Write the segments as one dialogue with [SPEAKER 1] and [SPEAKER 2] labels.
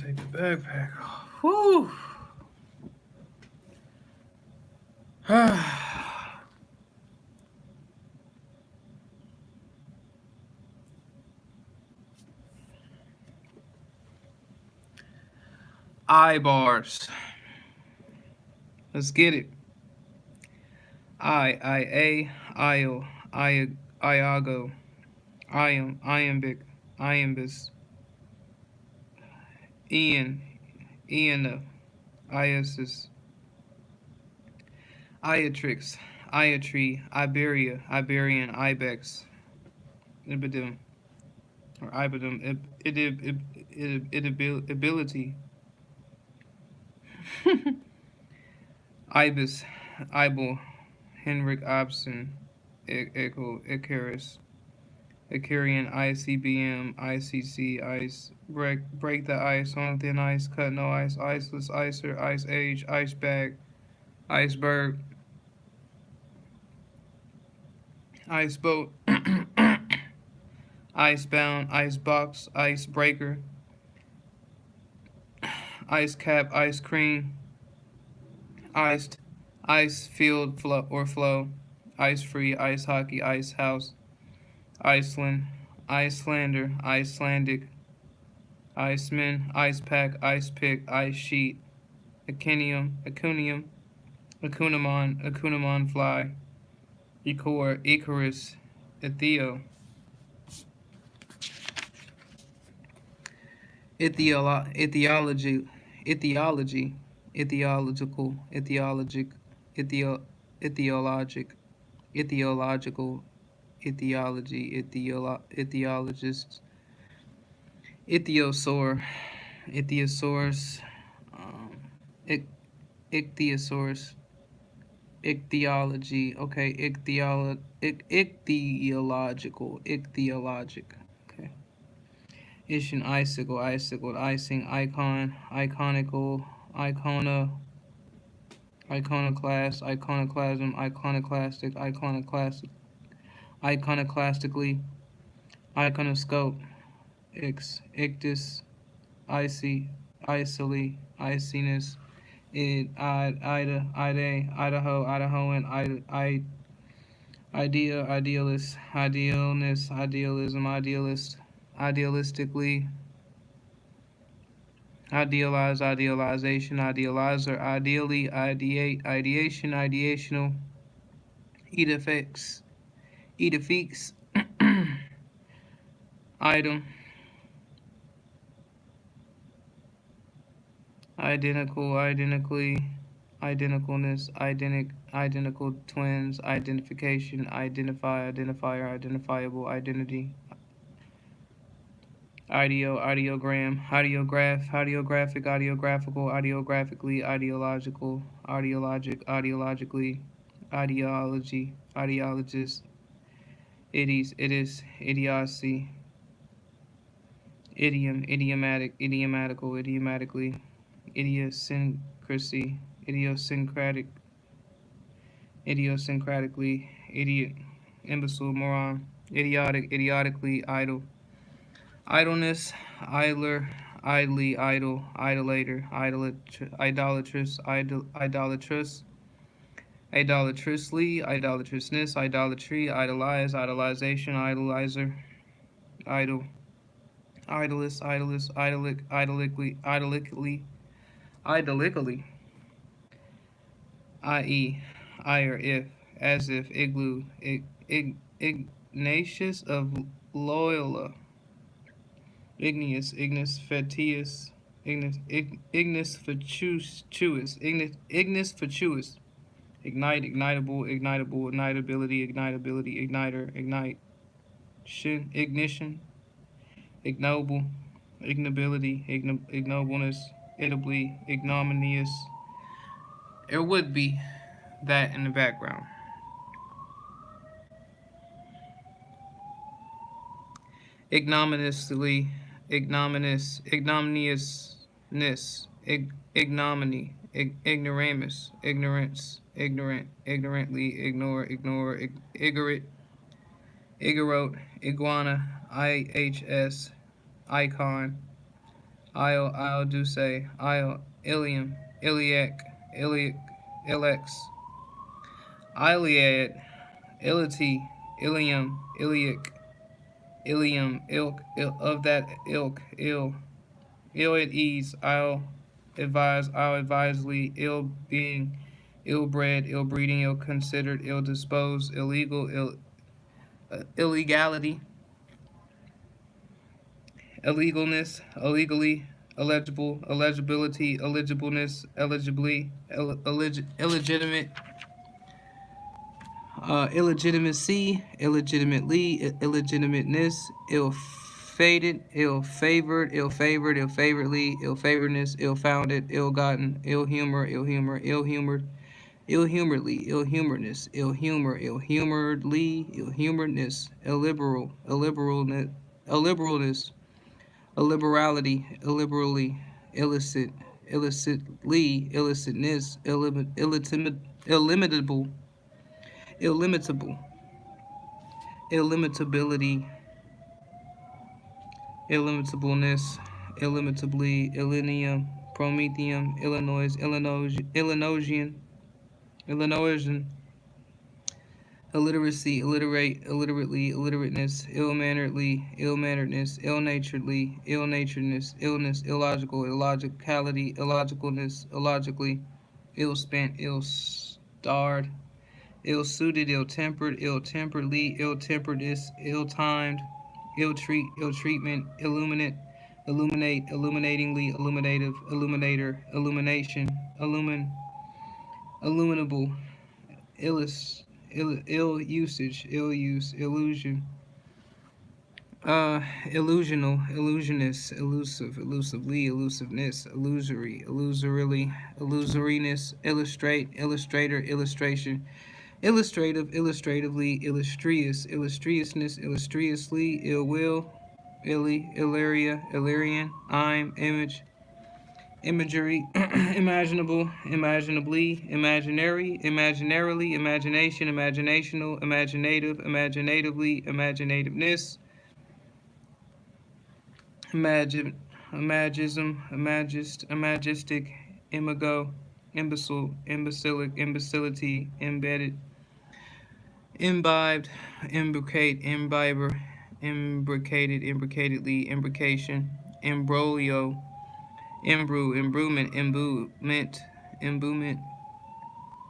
[SPEAKER 1] take the backpack off. Whew. I bars. Let's get it. I, Iago, Iambic, Iambus, Ian, Iana, Iasis, Iatrix, Iatree, Iberia, Iberian, Ibex, Ibidum, or Ibidum, ability, Ibis, Ibel, Henrik Obson, Echo, Icarus, Icarian, ICBM, ICC, Ice, break the ice, on thin ice, cut no ice, iceless, icer, ice age, ice bag, iceberg, ice boat, icebound, ice box, icebreaker, ice cap, ice cream, iced, ice field flow or flow, ice free, ice hockey, ice house, Iceland, Icelander, Icelandic, Iceman, ice pack, ice pick, ice sheet, Acunium, Acunamon fly, Ecor, Icarus, Ethio, Ethiology, Ethiology, Ethiological, Ethiologic, Ethio, Ethiologic, Ethiological, Ethiology, Ethiologists, Ichthyosaur, Ichthyosaurus, um, Ichthyosaurus, Ichthyology, okay, ichthyologic, okay. Issue icicle, icicled, icing, icon, iconical, icona, iconoclast, iconoclasm, iconoclastic, iconoclastically, iconoscope, ictus, icy, icily, iciness, Idaho, Idahoan, idea, idealist, idealness, idealism, idealist, idealistically, idealize, idealization, idealizer, ideally, ideate, ideation, ideational, edifix, edifix, item, identical, identically, identicalness, identical twins, identification, identify, identifier, identifiable, identity, ideogram, ideograph, ideographic, ideographical, ideographically, ideological, ideologically, ideology, ideologist, idiocy, idiom, idiomatic, idiomatical, idiomatically, idiosyncrasy, idiosyncratically, idiot, imbecile, moron, idiotically, idle, idleness, idler, idly, idle, idolater, idolatrous, idolatrously, idolatrousness, idolatry, idolize, idolization, idolizer, idle, idolically, i.e., ire, if, as if, igloo, Ignatius of Loyola, Ignis Fatuus, Ignis Fatuus, ignite, ignitability, ignition, ignoble, ignobility, ignobleness, itably, ignominious. There would be that in the background. Ignominiously, ignominiousness, ignominy, ignoramus, ignorance, ignorant, ignorantly, ignore, igorot, iguana, IHS, icon, Isle Duce, Isle, Ilium, Iliac, Iliac, Ilex, Iliad, Ility, Ilium, Iliac, Ilium, ilk, of that ilk, ill at ease, I'll advisedly, ill being, ill bred, ill breeding, ill considered, ill disposed, illegal, illegality, illegalness, illegally, illegible, illegibility, illegibleness, eligibly, illegitimate, illegitimacy, illegitimately, illegitimateness, ill-fated, ill-favored, ill-favored, ill-favoredly, ill-favoredness, ill-founded, ill-gotten, ill-humor, ill-humor, ill-humored, ill-humoredly, ill-humoredness, ill-humor, ill-humoredly, ill-humoredness, illiberal, illiberalness, illiberality, illiberally, illicit, illicitly, illicitness, illimitable, illimitable, illimitability, illimitableness, illimitably, illinium, promethium, Illinoisian, illiteracy, illiterate, illiterately, illiterateness, ill-manneredly, ill-manneredness, ill-naturedly, ill-naturedness, illness, illogical, illogicality, illogicalness, illogically, ill-spent, ill-starred, ill-suited, ill-tempered, ill-temperedly, ill-temperedness, ill-timed, ill-treatment, illuminate, illuminatingly, illuminative, illuminator, illumination, illuminable, ill usage, ill use, illusion, illusional, illusionist, elusive, elusively, elusiveness, illusory, illusorily, illusoriness, illustrate, illustrator, illustration, illustrative, illustratively, illustrious, illustriousness, illustriously, ill will, illy, illyria, illyrian, image, imagery, imaginable, imaginably, imaginary, imaginarily, imagination, imaginational, imaginative, imaginatively, imaginativeness, imagism, imagistic, imago, imbecile, imbecilic, imbecility, embedded, imbibed, imbricate, imbiber, imbricated, imbricatedly, imbrication, imbroglio, imbrue, imbruement, imbuement,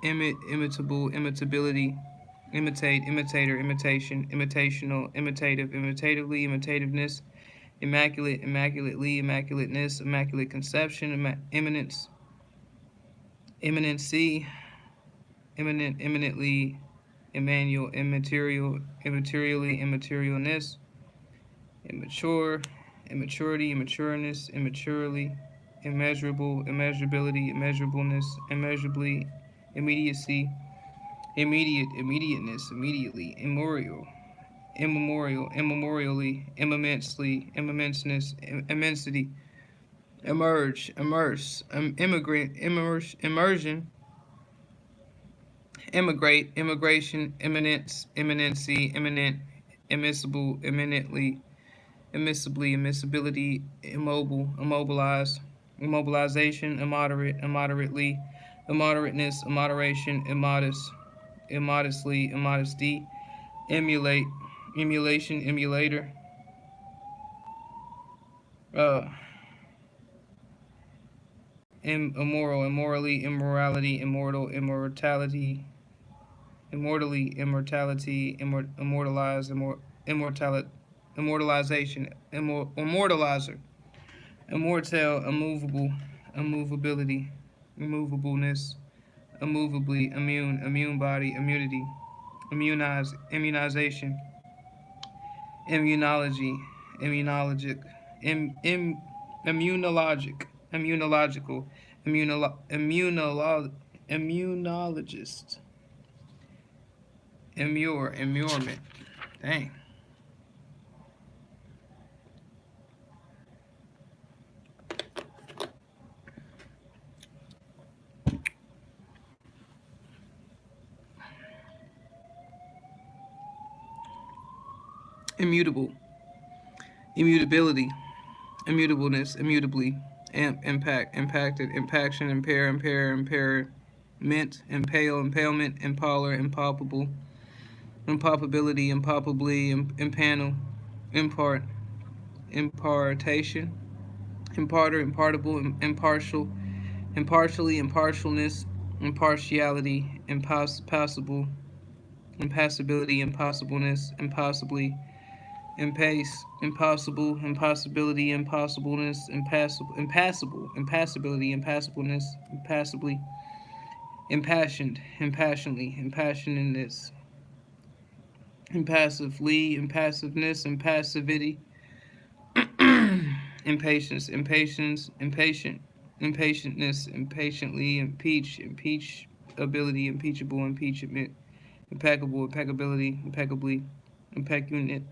[SPEAKER 1] imitable, imitability, imitate, imitator, imitation, imitational, imitative, imitatively, imitativeness, immaculate, immaculately, immaculateness, immaculate conception, eminence, imminency, imminent, imminently, Emmanuel, immaterial, immaterially, immaterialness, immature, immaturity, immatureness, immaturely, immeasurable, immeasurability, immeasurableness, immeasurably, immediacy, immediate, immediateness, immediately, immemorially, immensely, immenseness, immensity, emerge, immerse, immigrant, immersion, immigrate, immigration, imminence, imminency, imminent, immiscible, imminently, immissibly, immiscibility, immobile, immobilized, immobilization, immoderate, immoderately, immoderateness, immoderation, immodest, immodestly, immodesty, emulate, emulation, emulator, uh, immoral, immorally, immorality, immortal, immortality, immortality, immortalize, immortalization, immortalizer, immortal, immovable, immovability, immovableness, immovably, immune body, immunity, immunization, immunology, immunologic, immunologic, immunological, immunologist, immurement. Dang. Immutable, immutability, immutableness, immutably, impact, impacted, impaction, impairment, impale, impalement, impaler, impalpable, impalpability, impalpably, impanel, impart, impartation, imparter, impartible, impartial, impartially, impartialness, impartiality, impassible, impassibility, impossibleness, impossibly, impossible, impossibility, impossibleness, impassibility, impassibleness, impassibly, impassioned, impassionately, impassionedness, impassively, impassiveness, impassivity, impatience, impatient, impatientness, impatiently, impeachability, impeachable, impeachment, impeccable, impeccability, impeccably, impecunious,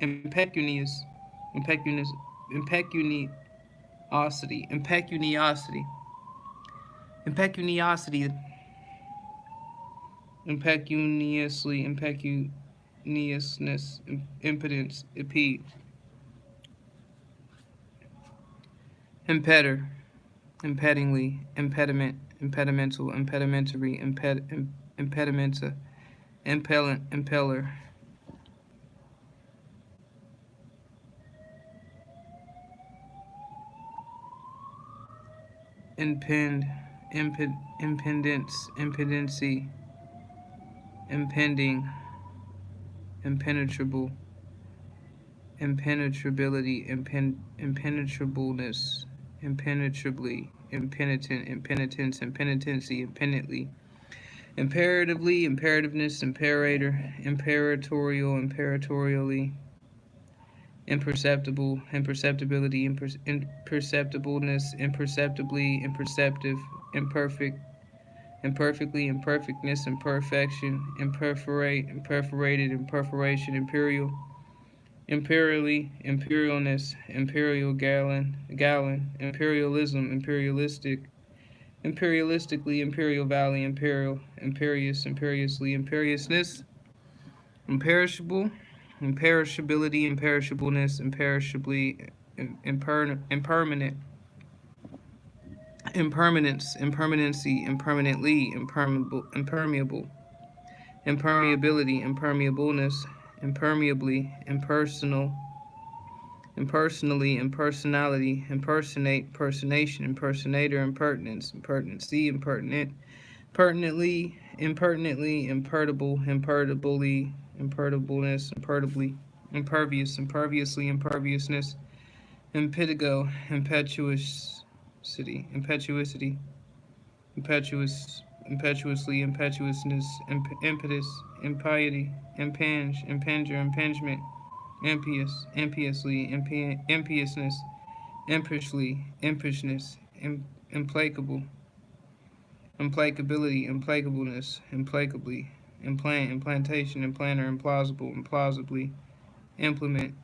[SPEAKER 1] impecuniosity, impecuniously, impecuniousness, impotence, impetter, impedingly, impediment, impedimental, impedimentary, impedimenta, impellant, impeller, impend, impedance, impedency, impending, impenetrable, impenetrability, impenetrableness, impenetrably, impenitent, impenitence, impenitency, impenitently, imperatively, imperativeness, imperator, imperatorial, imperatorially, imperceptible, imperceptibility, imperceptibleness, imperceptibly, imperceptive, imperfect, imperfectly, imperfectness, imperfection, imperforate, imperforated, imperforation, imperial, imperially, imperialness, imperial, gallon, imperialism, imperialistic, imperialistically, imperial valley, imperial, imperious, imperiously, imperiousness, imperishable, imperishability, imperishableness, imperishably, impermanent, impermanence, impermanency, impermanently, impermeable, impermeability, impermeableness, impermeably, impersonal, impersonally, impersonality, impersonate, personation, impersonator, impertinence, impertinency, impertinent, pertinently, impertinently, impertible, impertibly, impertibleness, impertibly, impervious, imperviously, imperviousness, impetigo, impetuosity, impetuously, impetuousness, impetus, impiety, impingement, impiously, impiousness, impishly, impishness, implacable, implacability, implacableness, implacably, implantation, implanter, implausible, implausibly, implementation,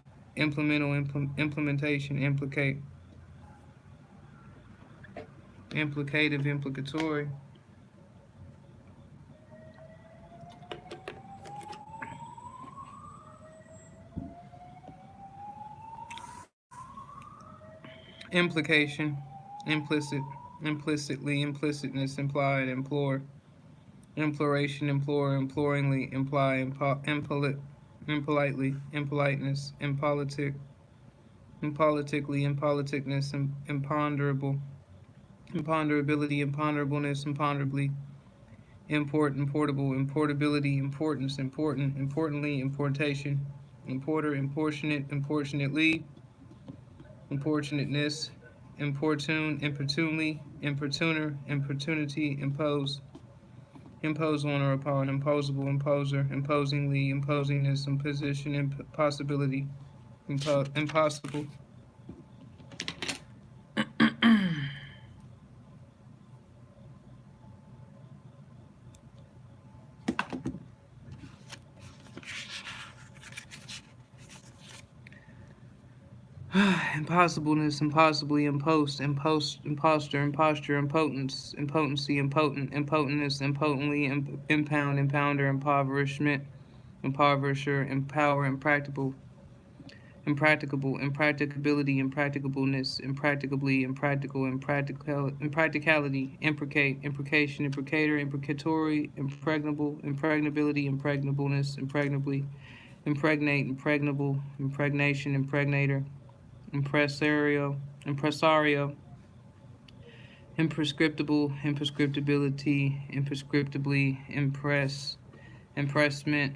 [SPEAKER 1] implicative, implicatory, implication, implicit, implicitly, implicitness, implied, implore, imploration, implore, imploringly, imply, impolitely, impoliteness, impolitically, impoliticness, imponderable, imponderability, imponderableness, imponderably, import, importable, importability, importance, important, importantly, importation, importer, importunate, importunately, importunateness, importune, importunely, importuner, importunity, impose, impose on or upon, imposable, imposer, imposingly, imposingness, imposition, impossibility, impossible, impossibleness, impossibly, impostor, imposture, impotence, impotency, impotent, impotentness, impotently, impound, impounder, impoverishment, impoverisher, empower, impractical, impracticable, impracticability, impracticableness, impracticably, impractical, impracticality, imprecate, imprecation, imprecator, imprecatory, impregnable, impregnability, impregnableness, impregnably, impregnate, impregnable, impregnation, impregnator, impresario, imprescriptible, imprescriptibility, imprescriptibly, impressment,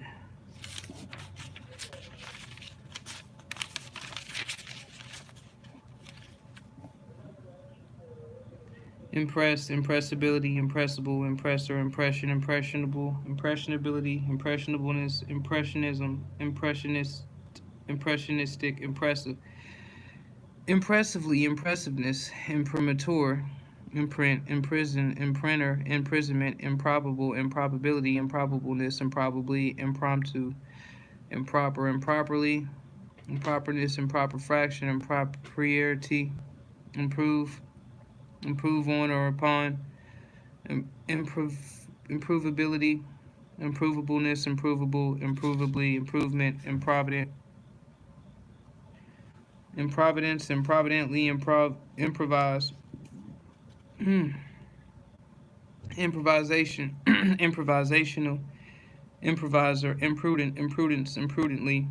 [SPEAKER 1] impress, impressibility, impressible, impressor, impression, impressionable, impressionability, impressionableness, impressionism, impressionistic, impressive, impressively, impressiveness, imprimatur, imprint, imprison, imprinter, imprisonment, improbable, improbability, improbableness, improbably, impromptu, improper, improperly, improperness, improper fraction, impropriety, improve, improve on or upon, improvability, improvableness, improvable, improvably, improvement, improvident, improvidence, improvidently, improvise, improvisation, improvisational, improviser, imprudent, imprudence, imprudently,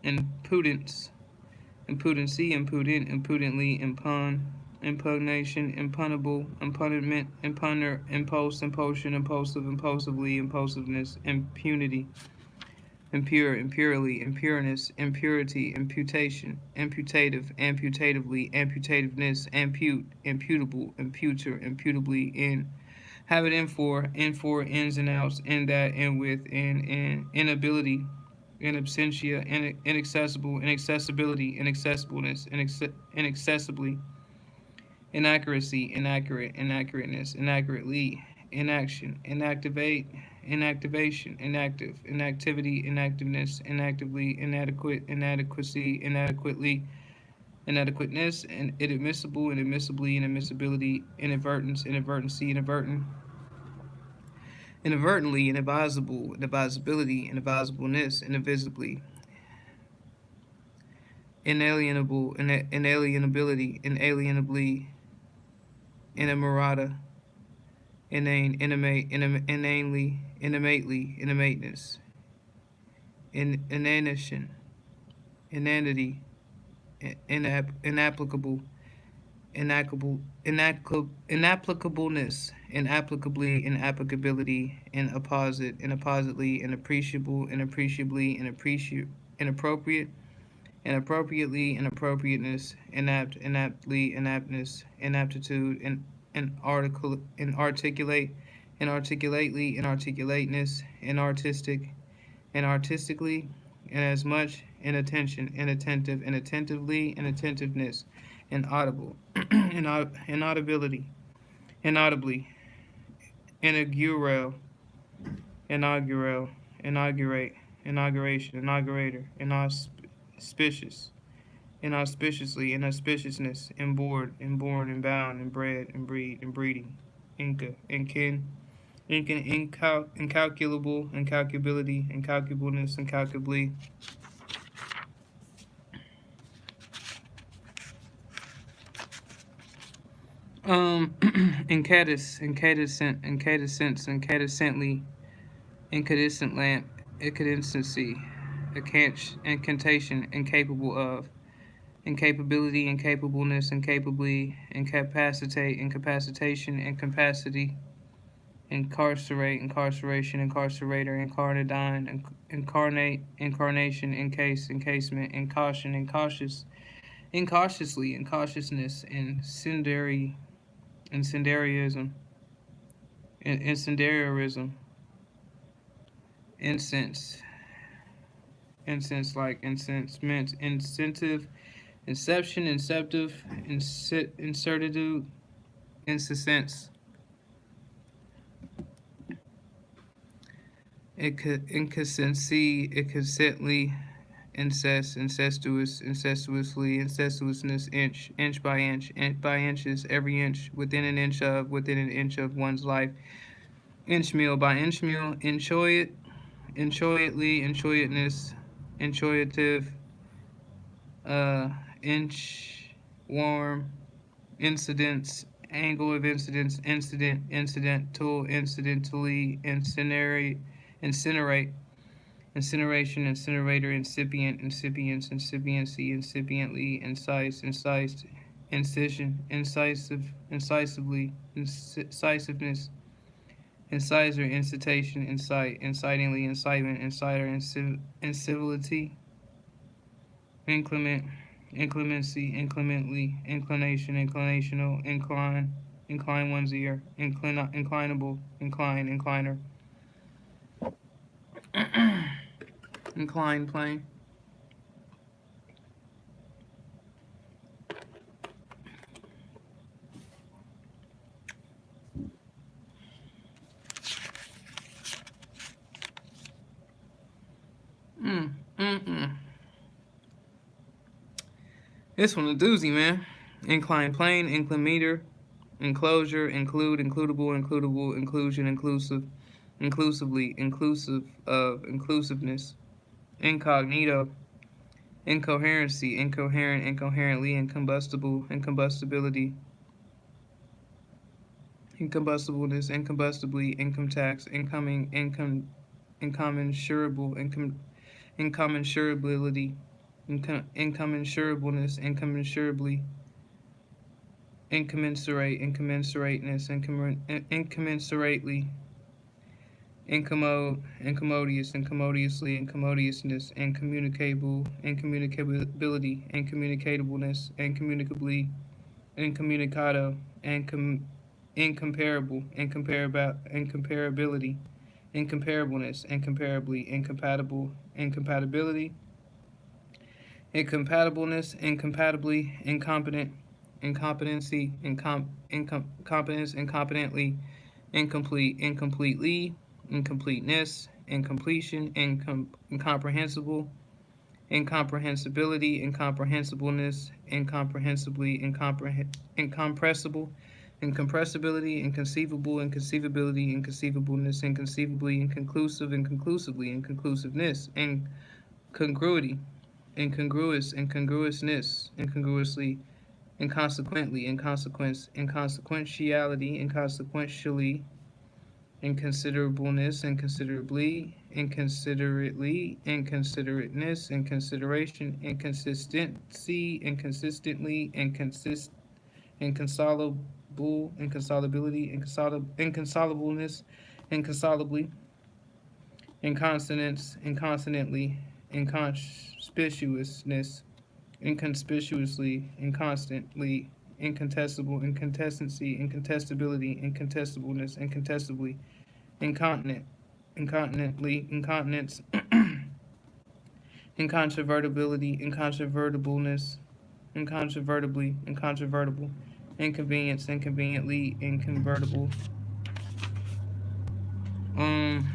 [SPEAKER 1] impudence, impudency, impudent, impudently, impugnation, impugnable, impugnment, impugner, impulse, impulsion, impulsive, impulsively, impulsiveness, impunity, impure, impurely, impureness, impurity, imputation, imputative, amputatively, amputativeness, impute, imputable, imputer, imputably, in, have it in for, ins and outs, in that, in with, in, inability, in absentia, inaccessible, inaccessibility, inaccessibleness, inaccessibly, inaccuracy, inaccurate, inaccurateness, inaccurately, inaction, inactivate, inactivation, inactive, inactivity, inactiveness, inactively, inadequate, inadequacy, inadequately, inadequateness, and inadmissible, inadmissibly, inadmissibility, inadvertence, inadvertency, inadvertently, inadvisable, inadvisability, inadvisableness, inavisibly, inalienable, inalienability, inalienably, inamorata, inane, inanimate, inanely, inanimately, inanimateness, inanition, inanity, inapplicable, inapplicableness, inapplicably, inapplicability, inapposite, inappositely, inappreciable, inappreciably, inappropriate, inappropriately, inappropriateness, inapt, inaptly, inaptness, inaptitude, inarticulate, inarticulately, inarticulateness, inartistic, inartistically, inasmuch, inattention, inattentive, inattentively, inattentiveness, inaudible, inaudibility, inaudibly, inaugural, inaugural, inaugurate, inauguration, inaugurator, inauspicious, inauspiciously, inauspiciousness, inboard, inborn, inbound, inbred, inbreed, inbreeding, inca, inkin, incalculable, incalculability, incalculableness, incalculably, incandescent, incandescently, incandescent lamp, incandency, incantation, incapable of, incapability, incapableness, incapably, incapacitate, incapacitation, incapacity, incarcerate, incarceration, incarcerator, incarnadine, incarnate, incarnation, encase, encasement, incaution, incautious, incautiously, incautiousness, incendiarism, incendiarism, incense, incense like incensement, incentive, inception, inceptive, incertitude, incessance, inconsistency, inconsently, incest, incestuous, incestuously, incestuousness, inch by inches, every inch, within an inch of one's life, inch meal by inch meal, inchoate, inchoately, inchoateness, inchoative, inch, warm, incidence, angle of incidence, incident, incidental, incidentally, incinerate, incineration, incinerator, incipient, incipients, incipiency, incipiently, incise, incised, incision, incisive, incisively, incisiveness, incisor, incitation, incite, incitingly, incitement, inciter, incivility, inclement, inclemency, inclemently, inclination, inclinational, incline, incline one's ear, inclinable, incline, incliner, incline plane. Mm, mm, mm. This one a doozy, man. Incline plane, inclimeter, enclosure, include, includable, includable, inclusion, inclusive, inclusively, inclusive of, inclusiveness, incognito, incoherency, incoherent, incoherently, incombustible, incombustibility, incombustibleness, incombustibly, income tax, incoming, incommensurable, incommensurability, incommensurableness, incommensurably, incommensurate, incommensurateness, incommensurately, incommode, incommodious, incommodiously, incommodiousness, incommunicable, incommunicability, incommunicatableness, incommunicably, incommunicado, incomparable, incomparability, incomparableness, incomparably, incompatible, incompatibility, incompatibleness, incompatibly, incompetent, incompetency, incompetence, incompetently, incomplete, incompletely, incompleteness, incompletion, incomprehensible, incomprehensibility, incomprehensibleness, incomprehensibly, incompressible, incompressibility, inconceivable, inconceivability, inconceivableness, inconceivably, inconclusive, inconclusively, inconclusiveness, incongruity, incongruous, incongruousness, incongruously, inconsequently, inconsequence, inconsequentiality, inconsequentially, inconsiderableness, inconsiderably, inconsiderately, inconsiderateness, inconsideration, inconsistency, inconsistently, inconsolable, inconsolability, inconsolableness, inconsolably, inconsonance, inconsonantly, inconspicuousness, inconspicuously, inconstantly, incontestable, incontestancy, incontestability, incontestableness, incontestably, incontinent, incontinently, incontinence, incontrovertibility, incontrovertibleness, incontrovertibly, incontrovertible, inconvenience, inconveniently, inconvertible, um,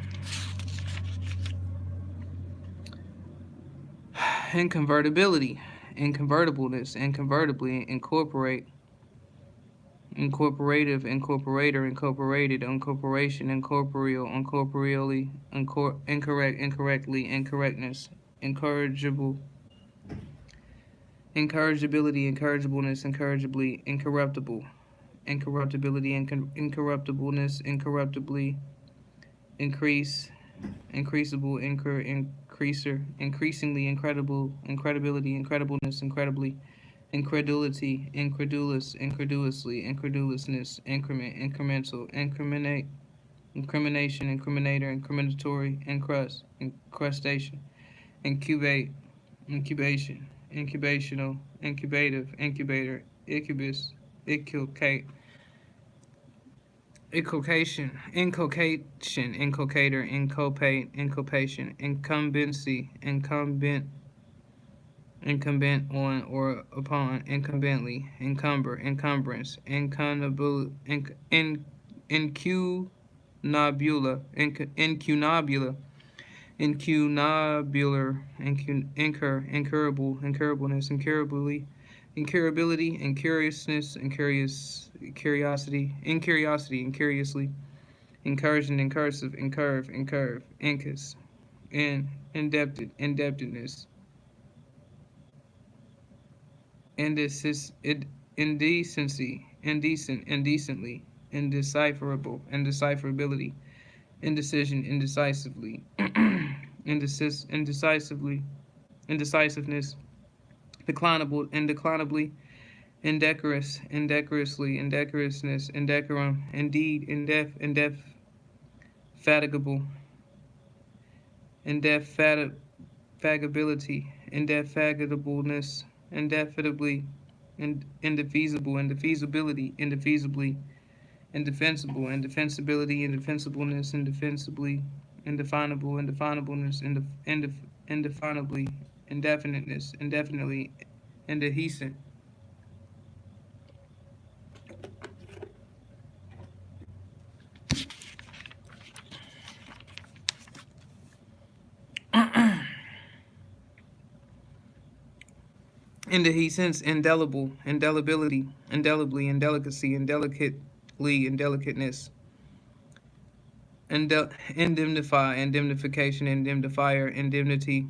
[SPEAKER 1] inconvertibility, inconvertibleness, inconvertibly, incorporate, incorporative, incorporator, incorporated, incorporation, incorporeal, incorporeally, incorrect, incorrectly, incorrectness, incorrigible, incorrigibility, incorrigibleness, incorrigibly, incorruptible, incorruptibility, incorruptibleness, incorruptibly, increase, increasable, increaser, increasingly, incredible, incredibility, incredibleness, incredibly, incredulity, incredulous, incredulously, incredulousness, increment, incremental, incriminate, incrimination, incriminator, incriminatory, incrust, incrustation, incubate, incubation, incubational, incubative, incubator, incubus, inculcate, inculcator, inculpate, inculpation, incumbency, incumbent on or upon, incumbently, encumber, encumbrance, incunabula, incunabula, incunabular, incurable, incurableness, incurably, incurability, incuriousness, curiosity, incuriously, incursion, incursive, incurve, incus, indebtedness, indecency, indecently, indecipherability, indecision, indecisively, indecisiveness, indeclinably, indecorousness, indecorum, indeed, indefatigable, indefatigability, indefatigableness, indefatigably, indefeasibly, indefensible, indefensibility, indefensibleness, indefensibly, indefinableness, indefinably, indefiniteness, indefinitely, indecent. Indecence, indelible, indelibility, indelibly, indelicacy, indelicately, indelicateness, indemnify, indemnification, indemnifier, indemnity,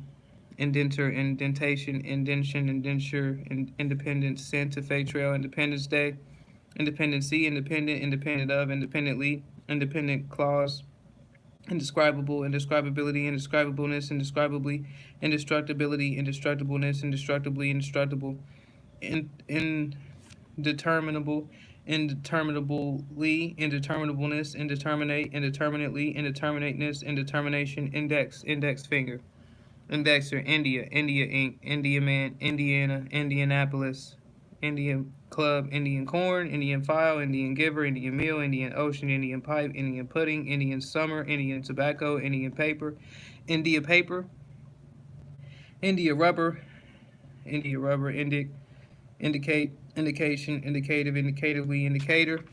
[SPEAKER 1] indenter, indentation, indention, indenture, independence, Santa Fe Trail, Independence Day, independency, independent, independent of, independently, independent clause, indescribable, indescribability, indescribableness, indescribably, indestructibility, indestructibleness, indestructibly, indestructible, indeterminable, indeterminably, indeterminableness, indeterminate, indeterminately, indeterminateness, indetermination, index finger, indexer, India, India Inc., India Man, Indiana, Indianapolis, Indian Club, Indian Corn, Indian File, Indian Giver, Indian Meal, Indian Ocean, Indian Pipe, Indian Pudding, Indian Summer, Indian Tobacco, Indian Paper, India Paper, India Rubber, indicate, indication, indicative, indicatively, indicator,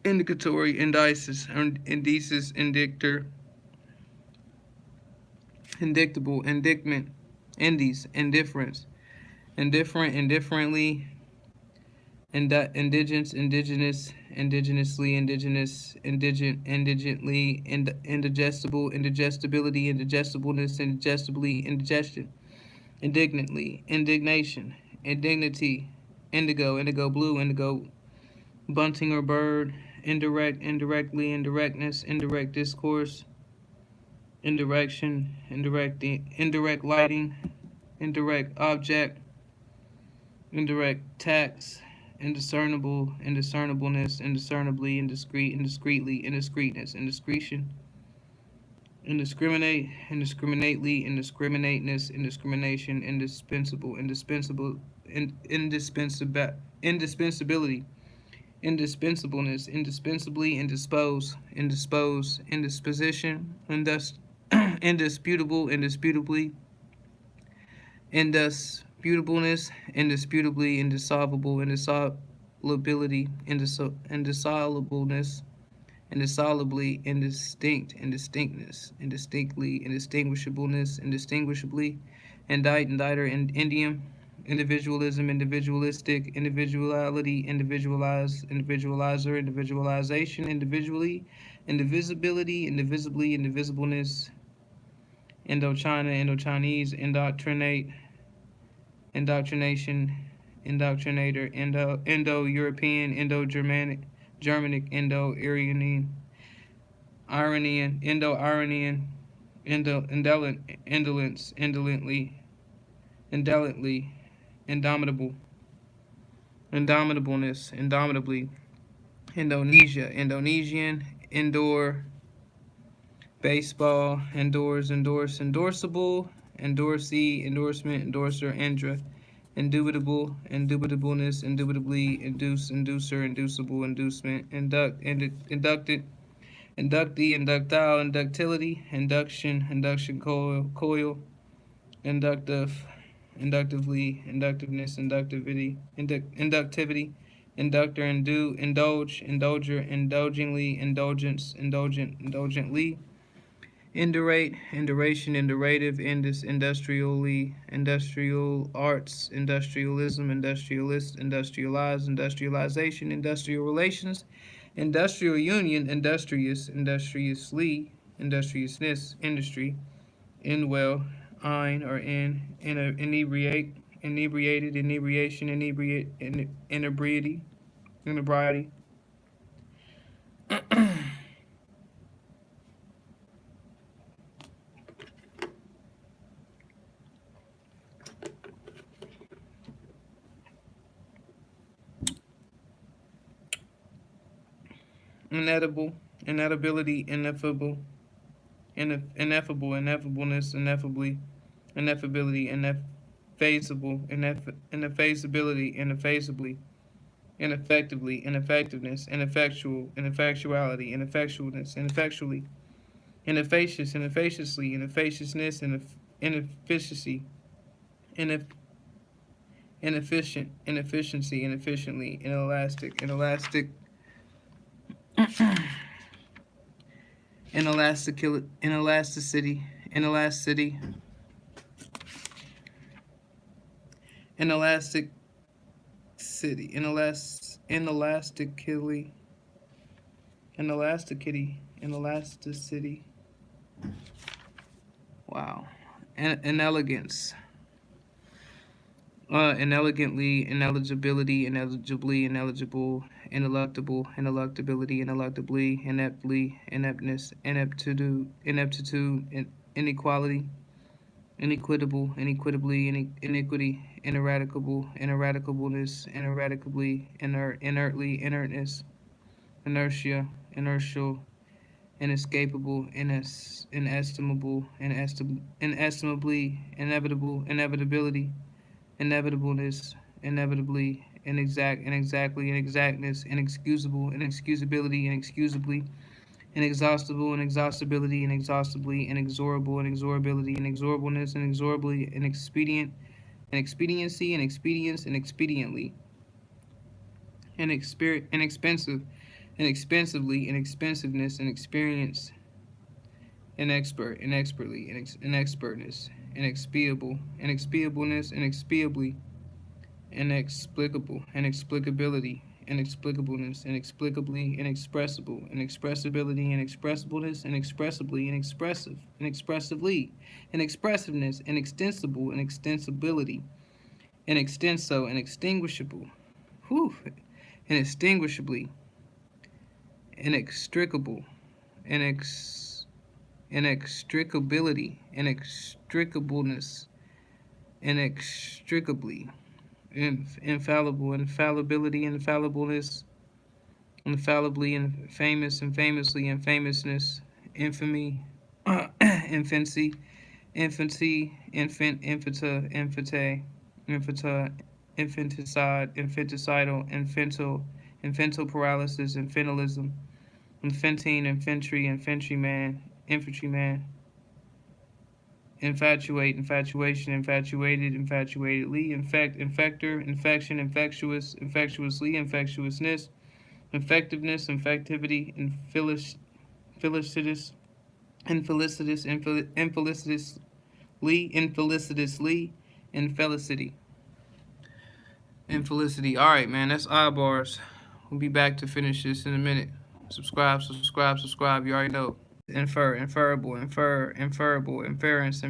[SPEAKER 1] indicatory, indices, indices, indictor, indictable, indictment, indies, indifference, indifferent, indifferently, indigence, indigenous, indigenously, indigenous, indigent, indigently, indigestible, indigestibility, indigestibleness, indigestibly, indigestion, indignantly, indignation, indignity, indigo, indigo blue, indigo bunting or bird, indirect, indirectly, indirectness, indirect discourse, indirection, indirect lighting, indirect object, indirect tax, indiscernible, indiscernibleness, indiscernibly, indiscreet, indiscreetly, indiscreetness, indiscretion, indiscriminate, indiscriminately, indiscriminateness, indiscrimination, indispensability, indispensableness, indispensably, indisposition, indisputable, indisputably, indisputableness, indisputably, indissolvable, indissolvability, indissolubleness, indissolubly, indistinct, indistinctness, indistinctly, indistinguishableness, indistinguishably, inditer, indium, individualism, individualistic, individuality, individualizer, individualization, individually, indivisibility, indivisibly, indivisibleness, Indochina, Indochinese, indoctrination, indoctrinator, Indo-European, Germanic, Indo-Iranian, Indo-Iranian, indolence, indolently, indomitable, indomitableness, indomitably, Indonesia, Indonesian, indoor, baseball, endorse, endorsable, endorsee, endorsement, endorser, indubitable, indubitableness, indubitably, inducer, inducible, inducement, inducted, inductee, inductile, inductility, induction, coil, inductive, inductively, inductiveness, inductivity, inductor, indulger, indulgingly, indulgence, indulgently, indurate, induration, indurative, industrially, industrial arts, industrialism, industrialist, industrialize, industrialization, industrial relations, industrial union, industriously, industriousness, industry, inwell, ein or inebriate, inebriated, inebriation, inebriety, inebriety. Inedible, inedibility, ineffable, ineffable, ineffableness, ineffably, ineffability, ineffaceable, ineffaceability, ineffaceably, ineffectively, ineffectiveness, ineffectual, ineffectuality, ineffectualness, ineffectually, ineffacious, inefficaciously, inefficaciousness, inefficiency, inefficient, inefficiency, inefficiently, inelastic, inelastic, inelasticity, inelasticity, inelastic city, inelastically, inelasticity. Wow, inelegance, inelegantly, ineligibility, ineligibly, ineligible, ineluctable, ineluctability, ineluctably, ineptly, ineptness, ineptitude, inequality, inequitable, inequitably, iniquity, ineradicable, ineradicableness, ineradicably, inertly, inertness, inertia, inertial, inescapable, inestimable, inestimably, inevitable, inevitability, inevitableness, inevitably, inexactly, inexactness, inexcusable, inexcusability, inexcusably, inexhaustible, inexhaustibility, inexhaustibly, inexorable, inexorability, inexorableness, inexorably, inexpedient, inexpediency, inexpedience, inexpediently, inexpensive, inexpensively, inexpensiveness, inexperience, inexpert, inexpertly, inexpertness, inexpiable, inexpiableness, inexpiably, inexplicable, inexplicability, inexplicableness, inexplicably, inexpressible, inexpressibility, inexpressibleness, inexpressibly, inexpressive, inexpressively, inexpressiveness, inextensible, inextensibility, inextenso, inextinguishable, whew, inextinguishably, inextricable, inextricability, inextricableness, inextricably, infallible, infallibility, infallibleness, infallibly, infamous, infamously, infamousness, infamy, infancy, infancy, infanta, infanticide, infanticidal, infantile paralysis, infantilism, infantine, infantryman, infatuate, infatuation, infatuated, infatuatedly, infector, infection, infectiously, infectiousness, infectiveness, infectivity, infelicitous, infelicitously, infelicity. Infelicity. All right, man, that's bars. We'll be back to finish this in a minute. Subscribe. You already know. Inferable, inferable, inferentially,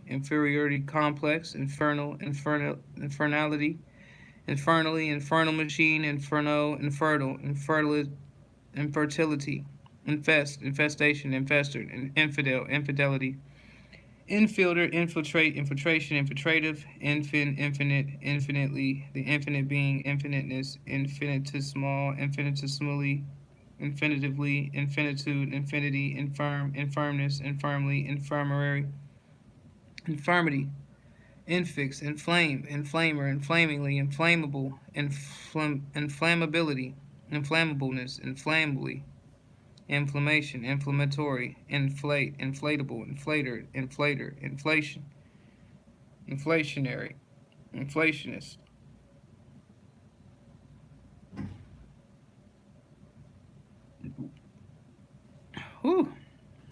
[SPEAKER 1] inferiority complex, infernality, infernal machine, infertility, infestation, infidelity, infiltration, infiltrative, infinitely, the infinite being, infiniteness, infinitesimally, infinitively, infinitude, infinity, infirmness, infirmly, infirmity, infix, inflame, inflamer, inflamingly, inflammable, inflammability, inflammableness, inflammably, inflammation, inflammatory, inflatable, inflator, inflationary, inflationist. Whew,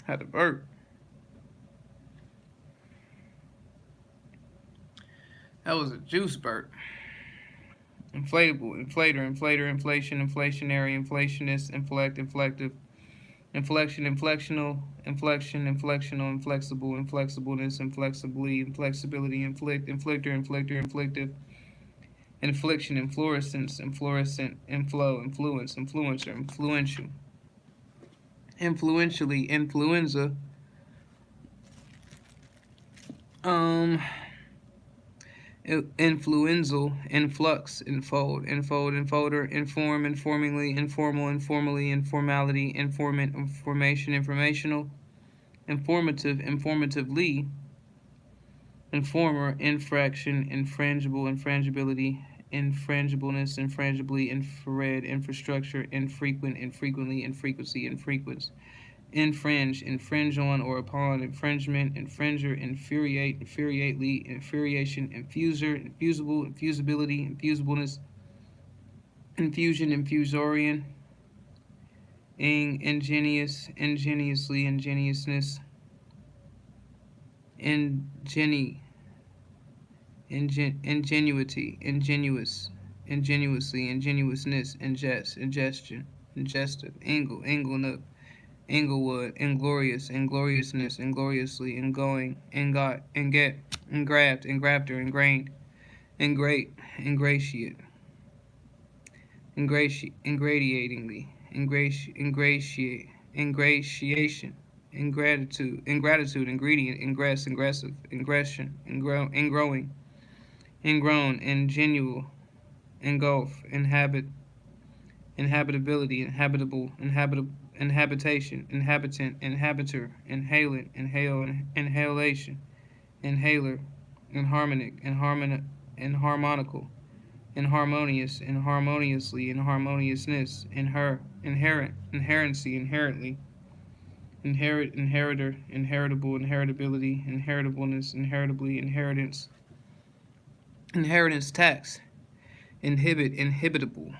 [SPEAKER 1] had to burp. That was a juice burp. Inflatable, inflator, inflation, inflationary, inflationist, inflective, inflection, inflectional, inflection, inflectional, inflexible, inflexibleness, inflexibly, inflexibility, inflict, inflictor, inflictor, inflictive, infliction, inflorescence, inflorescent, inflow, influence, influencer, influential, influentially, influenza, um, influenzal, influx, enfold, enfold, enfolder, inform, informingly, informal, informally, informality, informant, information, informational, informative, informatively, informer, infraction, infrangible, infrangibility, infrangibleness, infrangibly, infrared, infrastructure, infrequent, infrequently, infrequency, infrequence, infringe, infringe on or upon, infringement, infringer, infuriate, infuriately, infuriation, infuser, infusible, infusibility, infusibleness, infusion, infusorian, ingenious, ingeniously, ingenuousness, ingeni, ingenuity, ingenuous, ingenuously, ingenuousness, ingest, ingestion, ingestive, angle, angle, Inglewood, inglorious, ingloriousness, ingloriously, ingoing, ingot, inget, engraft, engrafter, ingrained, ingrate, ingratiate, ingratiatingly, ingratiation, ingratitude, ingredient, ingress, ingressive, ingression, ingrowing, ingrown, ingenual, engulf, inhabitability, inhabitation, inhabitant, inhabiter, inhalant, inhalation, inhaler, inharmonic, inharmonical, inharmonious, inharmoniously, inharmoniousness, inherent, inherency, inherently, inheritor, inheritable, inheritability, inheritableness, inheritably, inheritance tax, inhibitable,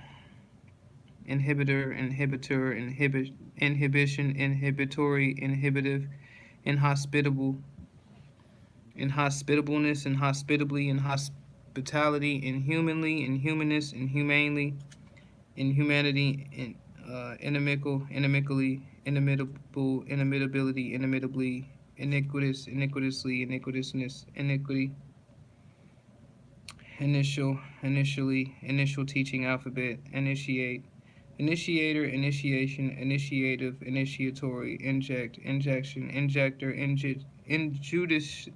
[SPEAKER 1] inhibition, inhibitory, inhibitive, inhospitable, inhospitableness, inhospitably, inhospitality, inhumanly, inhumanist, inhumanely, inhumanity, inimical, inimically, inimitable, inimitability, inimitably, iniquitous, iniquitously, iniquitousness, iniquity, initially, initial teaching alphabet, initiate, initiator, initiation, initiative, initiatory, inject, injection, injector, injudicious,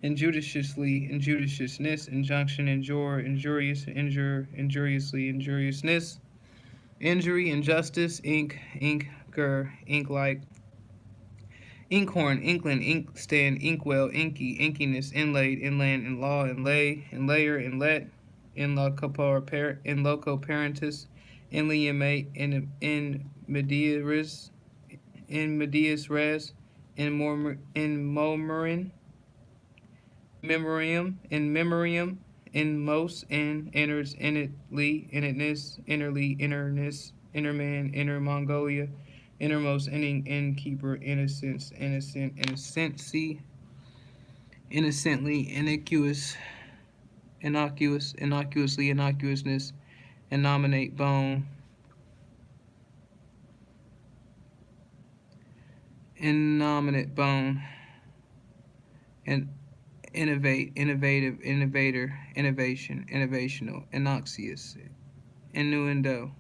[SPEAKER 1] injudiciously, injudiciousness, injunction, injure, injurious, injure, injuriously, injuriousness, injury, injustice, ink like, inkhorn, inkland, inkstand, inkwell, inky, inkiness, inlaid, inland, inlaw, inlay, inlayer, inlet, in loco parentis, inliumate, in medias res, in momerin, memoriam, in memoriam, in most, in innards, innately, innatness, innerly, innerness, innerman, inner Mongolia, innermost, innkeeper, innocence, innocent, innocency, innocently, innocuously, innocuousness, innominate, bone, innominate, bone, and innovative, innovator, innovation, innovational, innoxious, innuendo,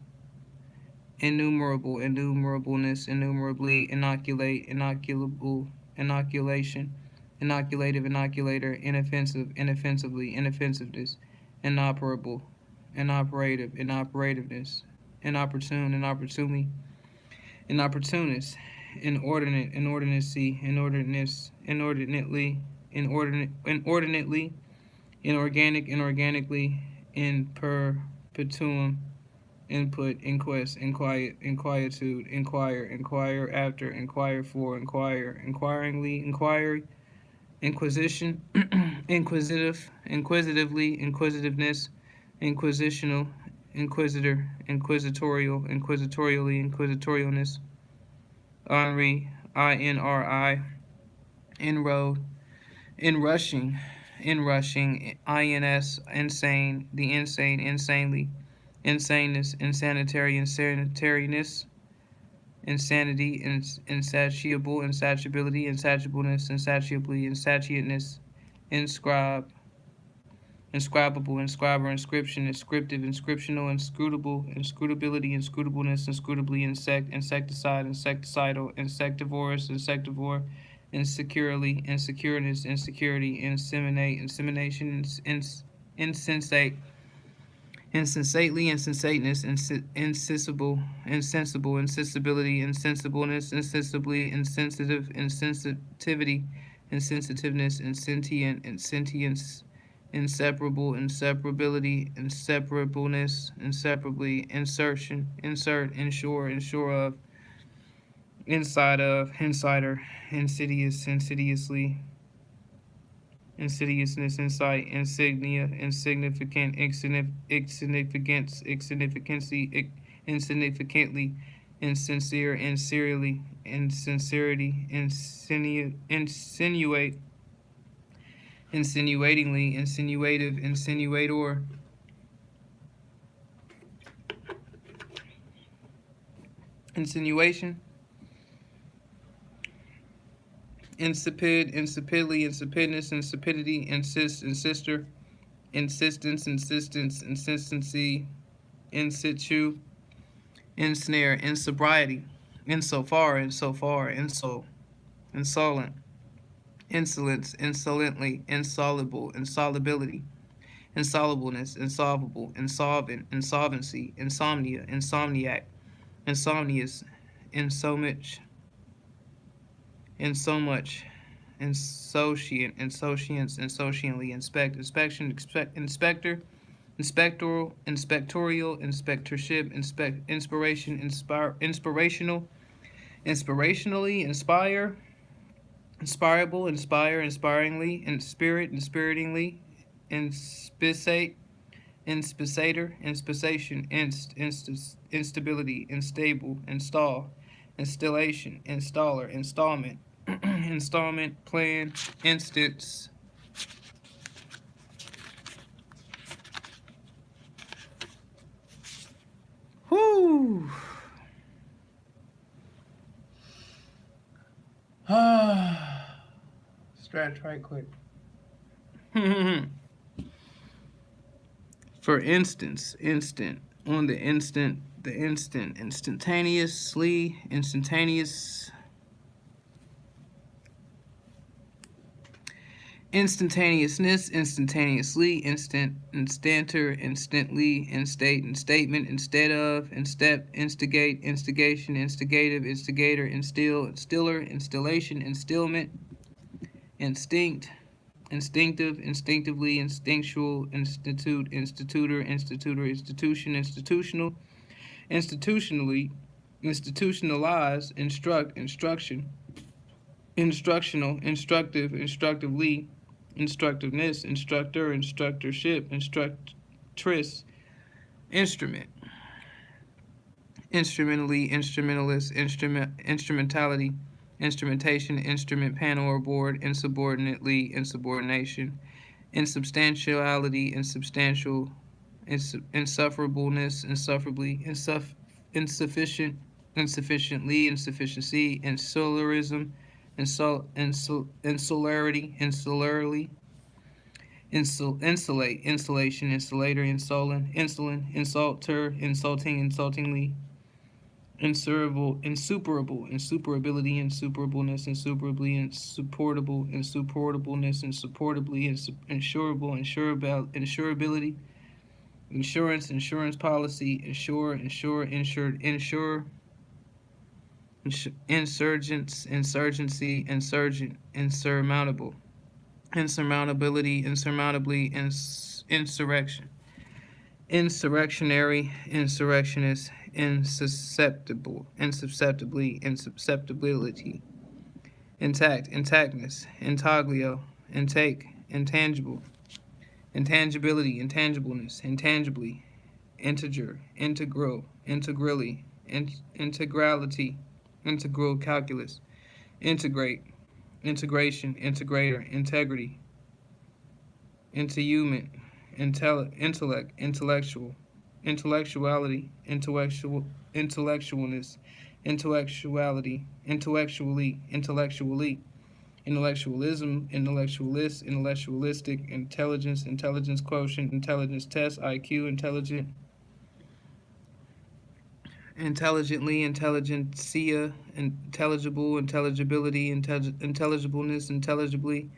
[SPEAKER 1] innumerable, innumerableness, innumerably, inoculate, inoculable, inoculation, inoculative, inoculator, inoffensive, inoffensively, inoffensiveness, inoperable, inoperative, inoperativeness, inopportune, inopportunely, inopportunist, inordinate, inordinacy, inordinateness, inordinately, inordinately, inorganic, inorganically, in perpetuum, input, inquest, inquiet, inquietude, inquire after, inquire for, inquire, inquiringly, inquiry, inquisition, inquisitively, inquisitiveness, inquisitional, inquisitor, inquisitorial, inquisitorially, inquisitorialness, Henri, INRI, inroad, inrushing, INS, insane, the insane, insanely, insaneness, insanitary, insanitariness, insanity, insatiable, insatiability, insatiableness, insatiably, insatiateness, inscribe, inscribable, inscriber, inscription, inscriptive, inscriptional, inscrutable, inscrutability, inscrutableness, inscrutably, insecticide, insecticidal, insectivorous, insectivore, insecurely, insecureness, insecurity, inseminate, insemination, insensate, insensately, insensateness, insensible, insensible, insensibility, insensibleness, insensibly, insensitive, insensitivity, insensitiveness, insentient, insentience, inseparable, inseparability, inseparableness, inseparably, insertion, insert, insure, insure of, inside of, insider, insidious, insidiously, insidiousness, insight, insignia, insignificant, insignificance, insignificancy, insignificantly, insincere, insincerely, insincerity, insinuate, insinuatingly, insinuative, insinuator, insinuation, insipid, insipidly, insipidness, insipidity, insist, insister, insistence, insistence, insistency, in situ, ensnare, insobriety, insofar, insolent, insolence, insolently, insoluble, insolubility, insolubleness, insolvable, insolvent, insolvency, insomnia, insomniac, insomnious, insomuch, insomuch, insouciant, insouciance, insouciantly, inspection, inspector, inspectorial, inspectorship, inspiration, inspirational, inspirationally, inspire, inspirable, inspire, inspiringly, inspirit, inspiritingly, inspissate, inspicitor, inspissation, instability, unstable, install, installation, installer, installment, installment, plan, instance. Whoo! Stretch right quick. For instance, instant, on the instant, instantaneously, instantaneous, instantaneousness, instantaneously, instanter, instantly, instate, instatement, instead of, instep, instigate, instigation, instigative, instigator, instill, instiller, installation, instillment, instinct, instinctive, instinctively, instinctual, institute, institutor, institutor, institution, institutional, institutionally, institutionalize, instruct, instruction, instructional, instructive, instructively, instructiveness, instructor, instructorship, instructress, instrument, instrumentally, instrumentalist, instrumentality, instrumentation, instrument, panel or board, insubordinately, insubordination, insubstantiality, insubstantial, insufferableness, insufferably, insufficient, insufficiently, insufficiency, insularism, insularity, insularly, insulate, insulation, insulator, insulin, insulter, insulting, insultingly, insuperable, insuperability, insuperableness, insuperably, insupportable, insupportableness, insupportably, insurable, insurability, insurance, insurance policy, insured, insurgents, insurgency, insurgent, insurmountable, insurmountability, insurmountably, insurrection, insurrectionary, insurrectionist, insusceptible, insusceptibly, insusceptibility, intact, intactness, intaglio, intake, intangible, intangibility, intangibleness, intangibly, integer, integral, integrally, integrality, integral calculus, integrate, integration, integrator, integrity, interhuman, intellect, intellectual, intellectuality, intellectualness, intellectuality, intellectualism, intellectualistic, intelligence quotient, intelligence test, IQ, intelligently, intelligentsia, intelligible, intelligibility, intelligibleness, intelligibly,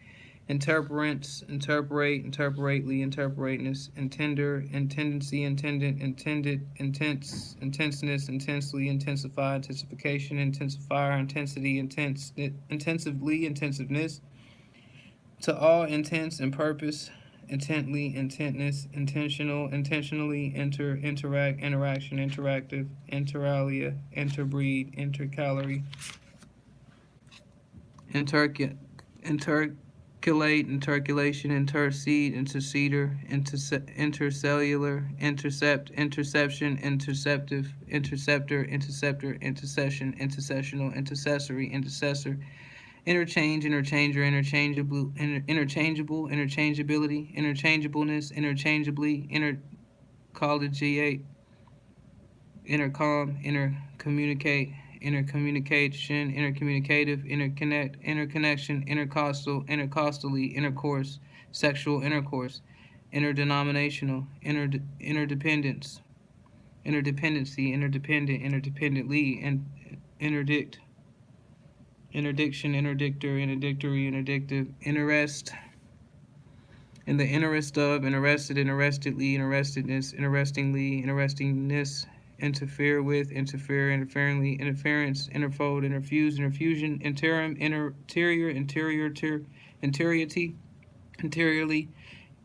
[SPEAKER 1] interperance, interperately, interperateness, intender, intendency, intenseness, intensely, intensify, intensification, intensifier, intensity, intensively, intensiveness, to all intents and purpose, intently, intentness, intentional, intentionally, interaction, interactive, interalia, interbreed, intercalary, interculation, intercede, interceder, intercellular, intercept, interception, interceptive, interceptor, intercession, intercessional, intercessory, intercessor, interchange, interchanger, interchangeable, interchangeability, interchangeableness, interchangeably, intercollegiate, intercom, intercommunicate, intercommunication, intercommunicative, interconnection, intercostally, intercourse, sexual intercourse, interdenominational, interdependence, interdependency, interdependent, interdependently, and interdict, interdiction, interdictor, interdictory, interdictive, interest, in the interest of, interested, interestedly, interestedness, interestingly, interestingness, interfere with, interfere, interferingly, interference, interfold, interfuse, interfusion, interim, interior, interiority, interiorly,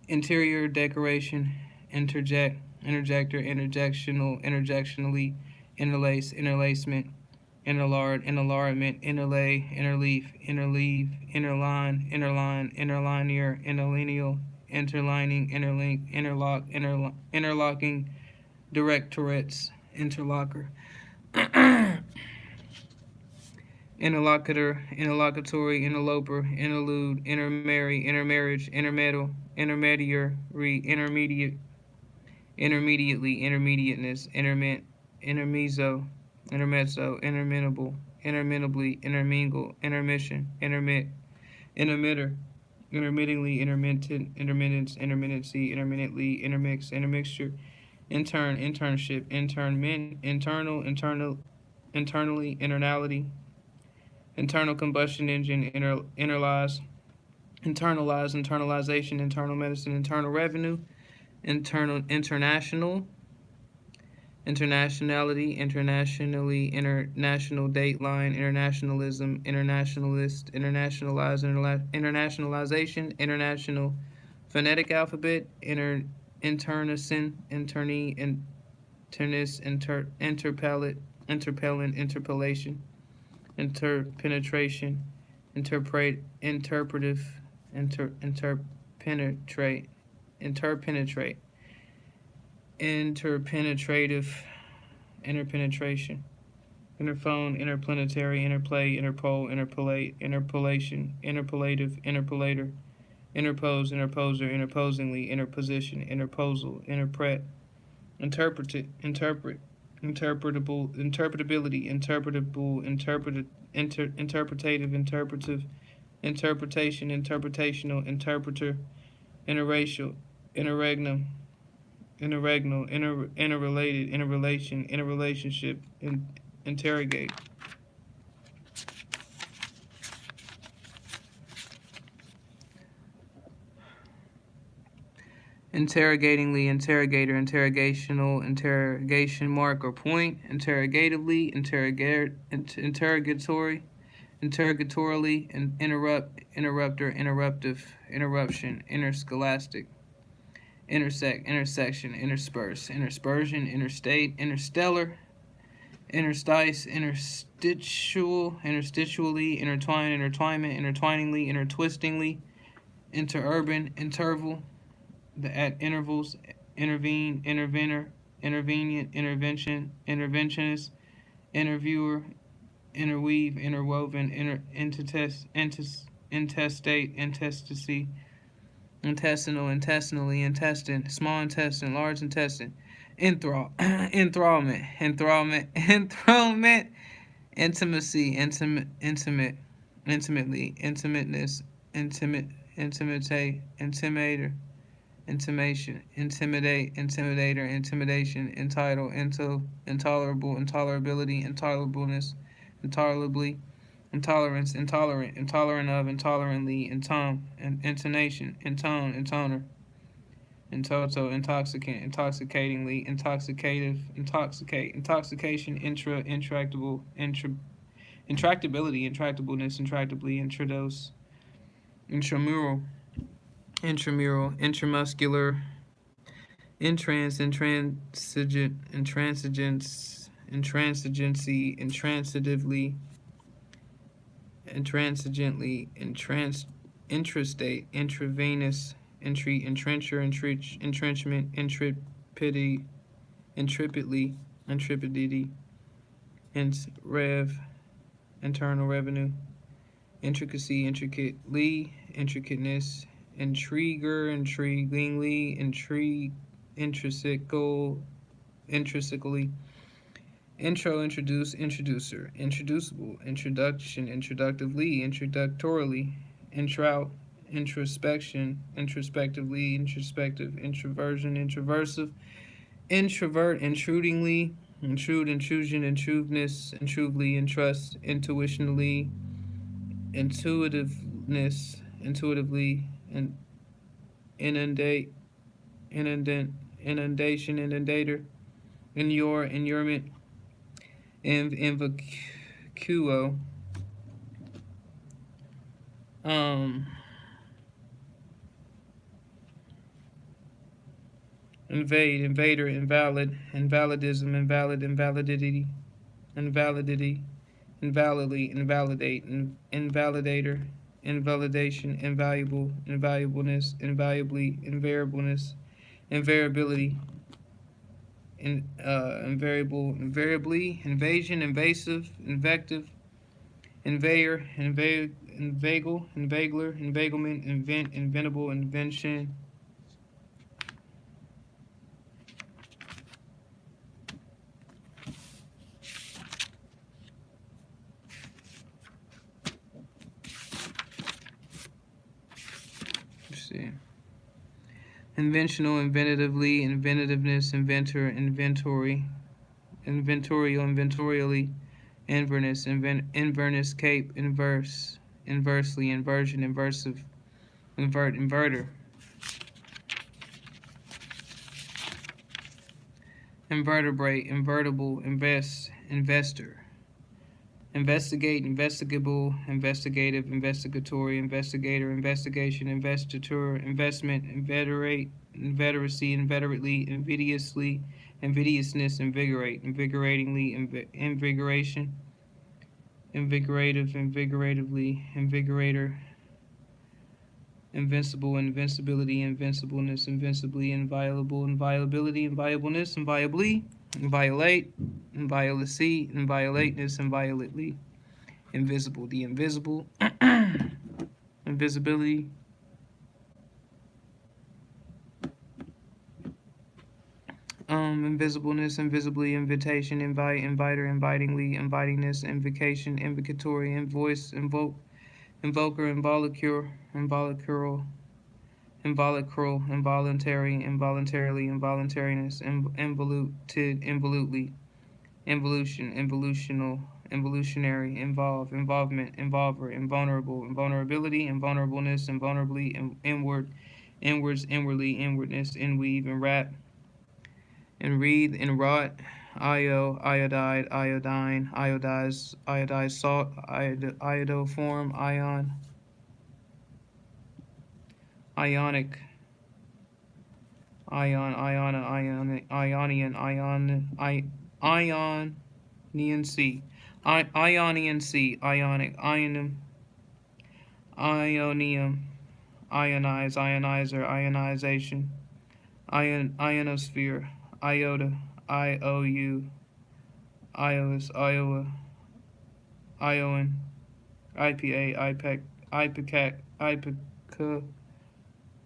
[SPEAKER 1] interior decoration, interject, interjector, interjectional, interjectionally, interlace, interlacement, interlard, interlardment, interlay, interleaf, interleave, interline, interlinear, interlineal, interlining, interlink, interlocking, directorates, interlocker, interlocutor, interlocutory, interloper, interlude, intermarry, intermarriage, intermeddle, intermediary, intermediately, intermediateness, intermezzo, interminable, interminably, intermingle, intermission, intermitter, intermittingly, intermittence, intermittency, intermittently, intermix, intermixture, internship, internally, internality, internal combustion engine, internalization, internal medicine, internal revenue, internationality, international dateline, internationalism, internationalist, internationalization, international phonetic alphabet, internecine, interpellant, interpellation, interpenetration, interpretive, interpenetrate, interpenetrative, interpenetration, interphone, interplanetary, interplay, interpole, interpolate, interpolation, interpolative, interpolator, interpose, interposer, interposingly, interposition, interposal, interpret, interpretable, interpretability, interpretative, interpretation, interpretational, interpreter, interracial, interregnum, interrelated, interrelation, interrelationship, interrogate. Interrogatingly, interrogator, interrogational, interrogation mark or point, interrogatively, interrogatory, interrogatorily, interrupter, interruptive, interruption, interscholastic, intersect, intersection, intersperse, interspersion, interstate, interstellar, interstice, interstitially, intertwine, intertwinement, intertwiningly, intertwistingly, interurban, interval, at intervals, intervene, intervenor, intervenient, intervention, interventionist, interviewer, interweave, interwoven, intestate, intestacy, intestinal, intestinally, intestine, small intestine, large intestine, enthrallment, intimacy, intimately, intimateness, intimator, intimation, intimidate, intimidator, intimidation, entitle, intolerable, intolerability, intolerableness, intolerably, intolerance, intolerant, intolerant of, intolerantly, intone, intonation, intone, intoner, intoto, intoxicant, intoxicatingly, intoxicative, intoxicate, intoxication, intractable, intractability, intractableness, intractably, intradose, intramural, intramuscular, intransigent, intransigency, intrastate, intravenous, entrenchment, intrepidity, internal revenue, intricacy, intricateness, intriguingly, intrinsically, introducer, introducible, introduction, introductively, introductorily, introspection, introspectively, introspective, introversion, introversive, introvert, intrudingly, intrusion, intrusiveness, intrusively, intrust, intuitionally, intuitively, inundate, inundation, inundator, inurement, invacuo, um, invader, invalidism, invalidity, invalidate, invalidator, invalidation, invaluableness, invariability, invasion, invasive, invective, inveigler, inveiglement, inventable, invention. Let's see. Inventional, inventiveness, inventorially, inverness, cape, inversely, inversion, inversive, inverter, invertebrate, invertible, investor, investigate, investigable, investigative, investigatory, investigator, investigation, investiture, investment, inveteracy, inveterately, invidiousness, invigoratingly, invigoration, invigoratively, invigorator, invincible, invincibility, invincibleness, invincibly, inviolable, inviolability, inviolableness, inviolably, inviolate, inviolacy, inviolateness, inviolately, invisible, the invisible, invisibility, invisibleness, invisibly, invitation, inviter, invitingly, invitingness, invocation, invocatory, invoice, invoker, involucral, involuntary, involuntarily, involuntariness, involutely, evolutionary, involvement, invulnerable, invulnerability, invulnerableness, invulnerably, inwardly, inwardness, inweave, enwrap, enwreathe, enwrought, iodide, iodized salt, iodoform, ionic, Ionian Sea, Ionic, Ionium, ionize, ionizer, ionization, ionosphere, iota, IOU, Iowa, Iowan, IPA, IPEC, IPCAC,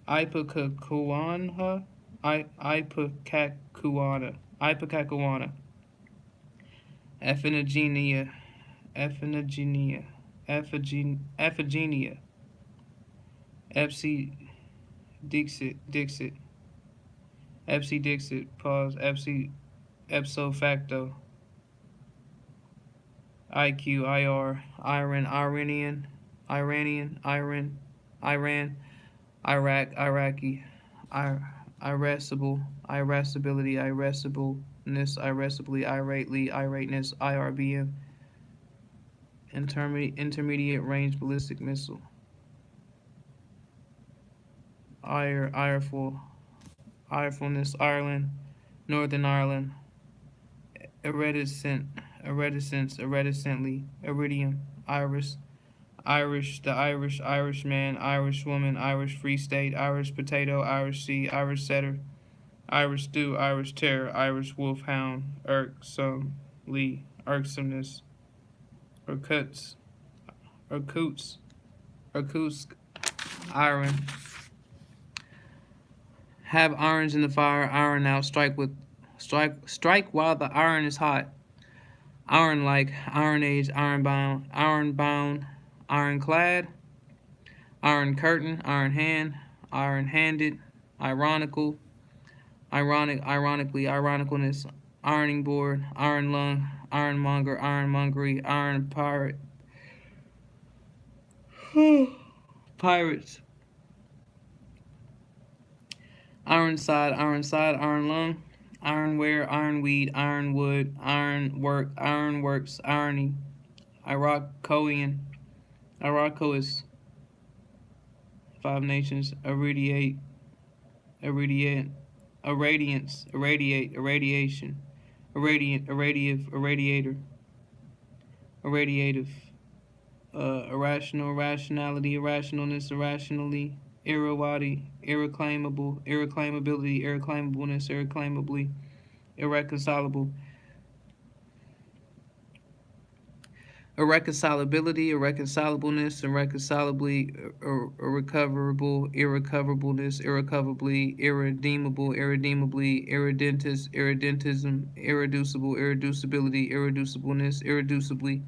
[SPEAKER 1] Ipecacuanha, Ipecacuanha, Ephinogenia, Ephigenia, Ephigenia, Epsi Dixit, Epsi Dixit, pause, Epsi ipso facto, IQ, IR, Iran, Iraq, Iraqi, irascible, irascibility, irascibleness, irascibly, irately, irateness, IRBM, intermediate range ballistic missile, ireful, irefulness, Ireland, Northern Ireland, iridescent, iridescently, iridium, iris, Irish, the Irish, Irishman, Irish woman, Irish Free State, Irish potato, Irish sea, Irish setter, Irish stew, Irish terror, Irish wolfhound, irksomely, irksomeness, Irkutsk, Irkutsk, Irkutsk, iron. Have irons in the fire, iron out, strike while the iron is hot. Iron like, iron age, iron bound, ironclad, iron curtain, iron hand, iron handed, ironical, ironically, ironicalness, ironing board, iron lung, ironmonger, ironmongery, iron pirate, pirates, Ironside, iron lung, ironware, ironweed, ironwood, ironwork, ironworks, irony, Iroquoian, Iroquois, Five Nations, irradiance, irradiation, irradiative, irrational, irrationality, irrationalness, irrationally, irreclaimable, irreclaimability, irreclaimableness, irreclaimably, irreconcilable, irreconcilability, irreconcilableness, irreconcilably, irrecoverable, irrecoverableness, irrecoverably, irredeemable, irredeemably, irredentism, irreducible, irreducibility, irreducibleness, irreducibly,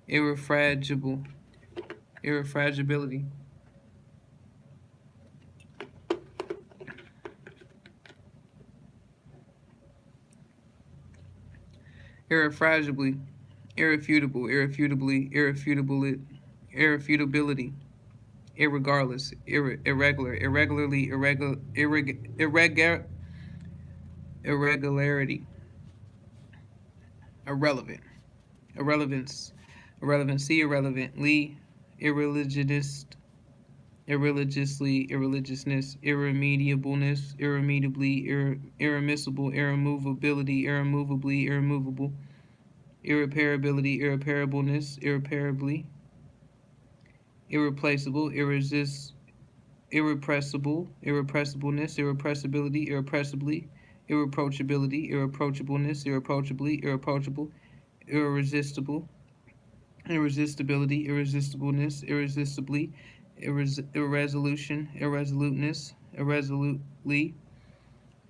[SPEAKER 1] irrefragility. Irrefragibly, irrefutable, irrefutability, irregardless, irregularly, irregularity, irrelevance, irrelevancy, irrelevantly, irreligiously, irreligiousness, irremediableness, irremediably, irremissible, irremovability, irremovably, irremovable, irreparability, irreparableness, irreparably, irreplaceable, irrepressibleness, irrepressibility, irrepressibly, irreproachability, irreproachableness, irreproachably, irreproachable, irresistible, irresistibility, irresistibleness, irresistibly, irresolution, irresoluteness, irresolutely,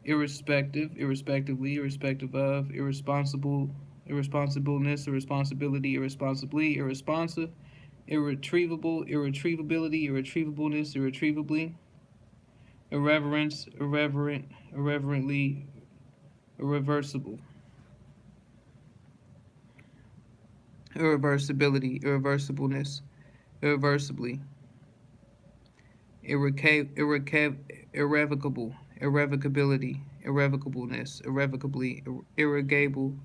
[SPEAKER 1] irrespective, irrespectively, irrespective of, irresponsibleness, irresponsibility, irresponsibly, irresponsive, irretrievable, irretrievability, irretrievableness, irretrievably, irreverence, irreverently, irreversible, irreversibility, irreversibleness, irreversibly, irrevocable, irrevocability, irrevocableness, irrevocably, irrigation,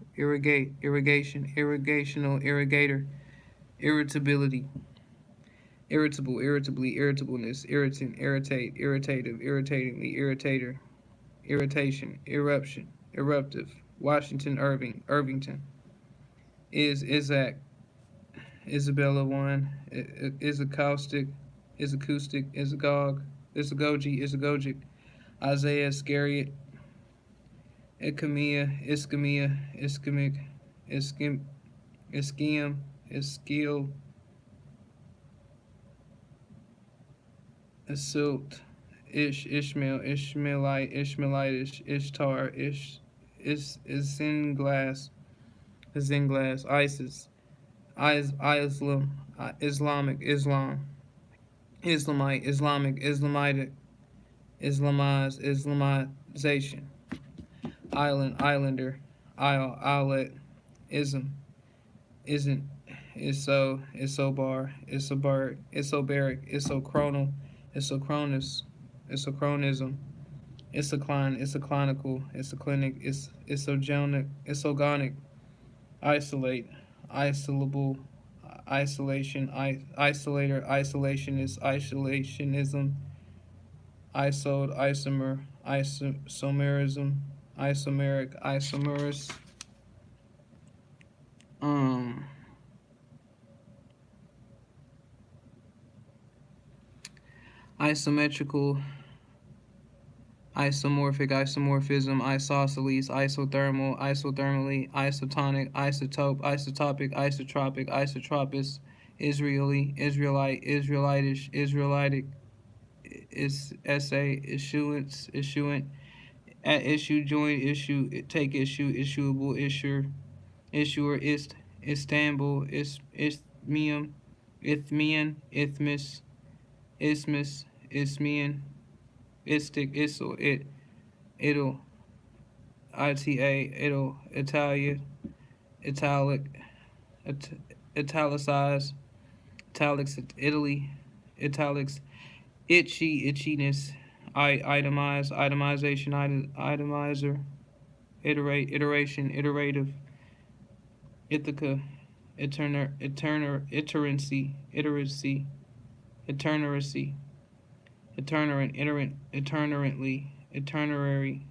[SPEAKER 1] irrigational, irrigator, irritability, irritable, irritably, irritableness, irritant, irritate, irritative, irritatingly, irritator, irritation, eruption, eruptive, Washington, Irvington, Isaac, Isabella one, is acoustic, Isagog, Isagogic, Isaiah Iscariot, Ischemic, Ischium, Ischil, Asilt, Ishmaelite, Ishmaelitish, Ishtar, Isinglass, Isis, Islam, Islamic, Islam, Islamite, Islamic, Islamitic, Islamized, Islamization, Island, Islander, Isle, Islet, Ism, Isn't, Isobar, Isobaric, Isobaric, Isochronal, Isochronous, Isochronism, Isocline, Isoclinical, Isoclinic, Isogonic, Isogonic, Isolate, Isolable, Isolation, Isolator, Isolationist, Isolationism, Isode, Isomer, Isomerism, Isomeric, Isomerous, um, Isometrical, Isomorphic, Isomorphism, Isosceles, Isothermal, Isothermally, Isotonic, Isotope, Isotopic, Isotropic, Isotropist, Israeli, Israelite, Israelitish, Israelitic, is essay, issuance, issuant, at issue, join issue, take issue, issuable, issuer, Istanbul, Isthmium, Isthmian, Isthmus, Isthmus, Isthmian, Istic, Issel, It'll, ITA, It'll, Italia, Italic, Italicized, Italics, Italy, Italics, Itchy, Itchiness, Itemize, Itemization, Itemizer, Iterate, Iteration, Iterative, Ithaca, Iterancy, Eterneracy, Itinerant, Itinerantly, Itinerary,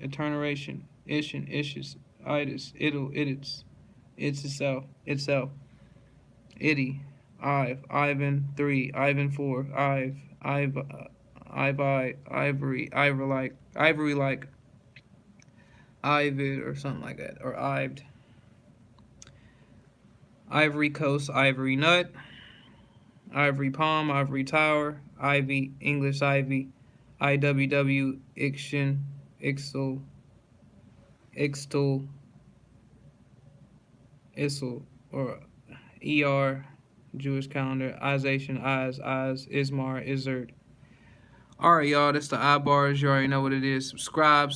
[SPEAKER 1] Itineration, Issues, Itis, Idits, Itself, Itty, Ivan 3, Ivan 4, Ivory, Ivory like, Ivid or something like that, or Ived, Ivory Coast, Ivory Nut, Ivory Palm, Ivory Tower, Ivy, English Ivy, IWW, Iction, Ixel, Ixtal, Issel, or ER, Jewish calendar, Ization, Eyes, Ismar, Izzard. Alright, y'all, that's the iBars. You already know what it is. Subscribe.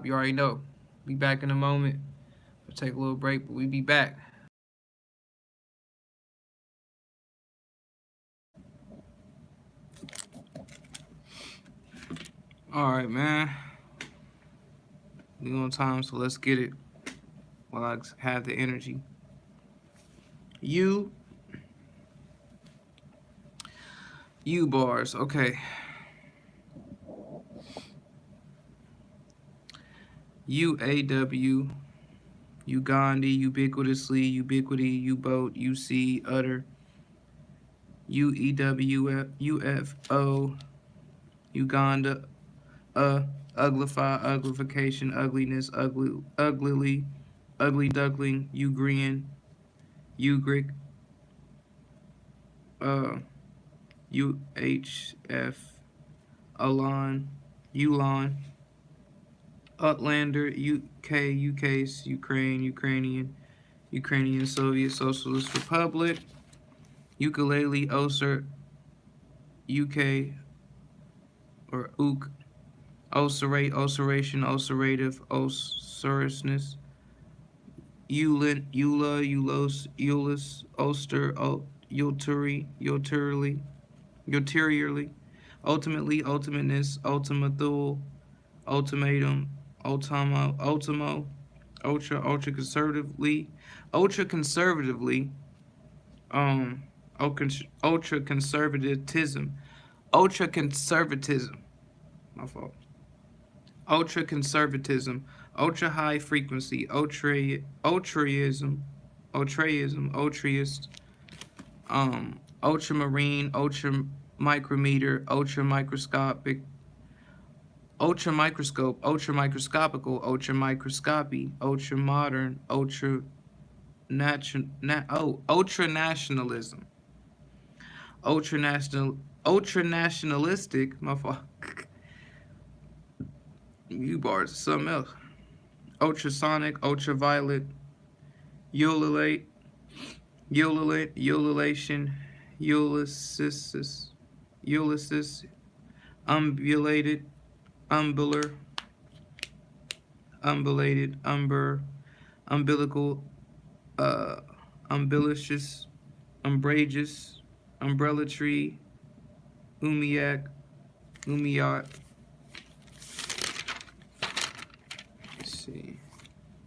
[SPEAKER 1] You already know. Be back in a moment. We'll take a little break, but we be back. Alright, man. We on time, so let's get it while I have the energy. U bars, okay. UAW, Ugandhi, ubiquitously, ubiquity, U-boat, UC, utter, UEW, UFO, Uganda, uglify, uglification, ugliness, uglily, ugly duckling, Ugrian, Ugric, UHF, Alon, Ulon, Utlander, UK, UK's, Ukraine, Ukrainian Soviet Socialist Republic, Ukulele, Oser, UK, or Ook, Oserate, Oseration, Oserative, Oserousness, Eula, Eulos, Eulus, Oster, ulteriorly, ultimately, ultimateness, ultimathul, ultimatum, ultimo, ultra conservatively, ultra conservatism, my fault. Ultra conservatism, ultra high frequency, ultraism, ultraist, ultramarine, ultra micrometer, ultra microscopic, ultra microscope, ultra microscopical, ultra microscopy, ultra modern, ultra nationalism, ultra nationalistic, my fault. U bars, something else. Ultrasonic, ultraviolet, ululate, ululation, Ulysses, umbulated, umbular, umbilical, uh, umbilicious, umbrageous, umbrella tree, umiac, umiat. Let's see.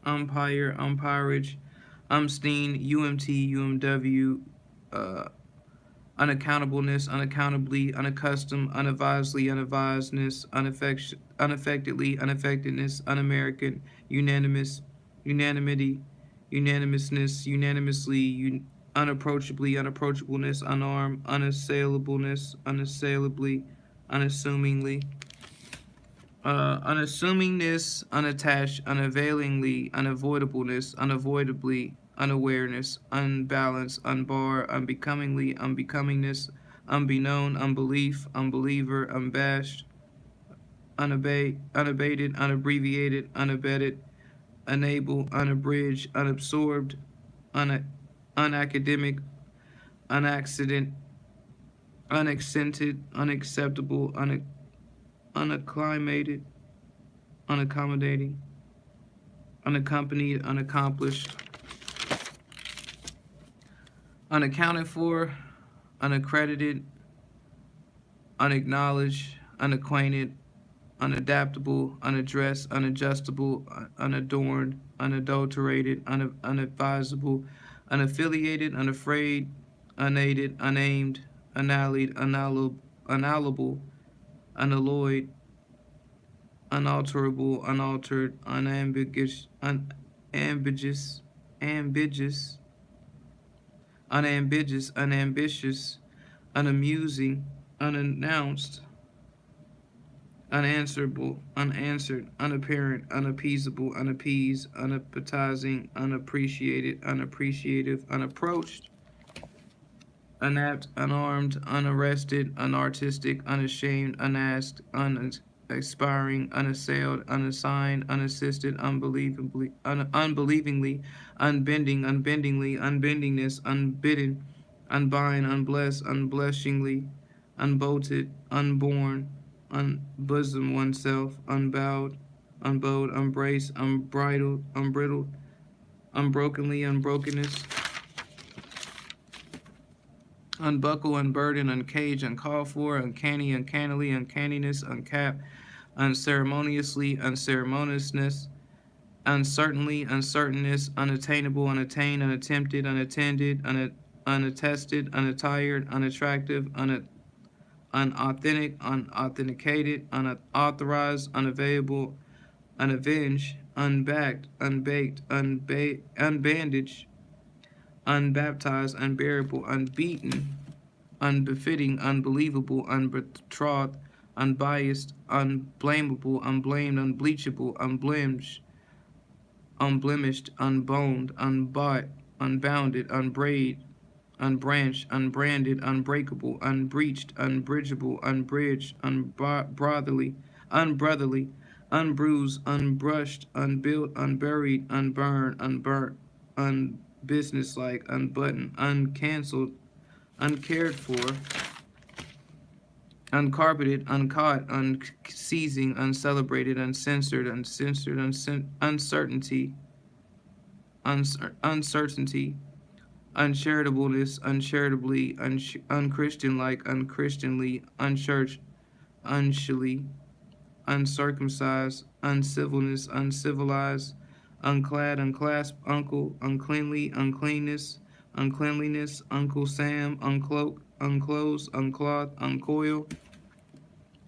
[SPEAKER 1] Umpire, umpirage, umsteen, UMT, UMW, unaccountableness, unaccountably, unaccustomed, unadvisedly, unadvisedness, unaffectedly, unaffectedness, unamerican, unanimous, unanimity, unanimousness, unanimously, unapproachably, unapproachableness, unarmed, unassailableness, unassailably, unassumingly, unassumingness, unattached, unavailingly, unavoidableness, unavoidably, unawareness, unbalance, unbar, unbecomingly, unbecomingness, unbeknown, unbelief, unbeliever, unabashed, unabated, unabbreviated, unabetted, unable, unabridged, unabsorbed, unacademic, unaccident, unaccented, unacceptable, unacclimated, unaccommodating, unaccompanied, unaccomplished, unaccounted for, unaccredited, unacknowledged, unacquainted, unadaptable, unaddressed, unadjustable, unadorned, unadulterated, unadvisable, unaffiliated, unafraid, unaided, unaimed, unallied, unalloyable, unalloyed, unalterable, unaltered, unambiguous, ambiguous, unambitious, unamusing, unannounced, unanswerable, unanswered, unapparent, unappeasable, unappeased, unappetizing, unappreciated, unappreciative, unapproached, unapt, unarmed, unarrested, unartistic, unashamed, unasked, unaspiring, unassailed, unassigned, unassisted, unbelievingly, unbendingly, unbendingness, unbidden, unbind, unblessed, unblushingly, unbolted, unborn, unbosom oneself, unbowed, unbowed, unbraced, unbridled, unbridled, unbrokenly, unbrokenness, unbuckle, unburden, uncage, uncalled for, uncanny, uncannily, uncanniness, uncap, unceremoniously, unceremoniousness, uncertainly, uncertainness, unattainable, unattained, unattempted, unattended, unattested, unattired, unattractive, unauthentic, unauthenticated, unauthorized, unavailable, unavenged, unbacked, unbaked, unbandaged, unbaptized, unbearable, unbeaten, unbefitting, unbelievable, unbetrothed, unbiased, unblameable, unblamed, unbleachable, unblemished, unboned, unbought, unbounded, unbraid, unbranched, unbranded, unbreakable, unbreached, unbridgeable, unbridged, unbrotherly, unbruised, unbrushed, unbuilt, unburied, unburned, unburnt, unbusinesslike, unbuttoned, uncancelled, uncared for, uncarpeted, uncaught, unceasing, uncelebrated, uncensored, uncertainty, uncertainty, uncharitableness, uncharitably, unchristianlike, unchristianly, unchurched, unshily, uncircumcised, uncivilness, uncivilized, unclad, unclasped, uncle, uncleanly, uncleanness, uncleanliness, Uncle Sam, uncloak, unclosed, uncloth, uncoil,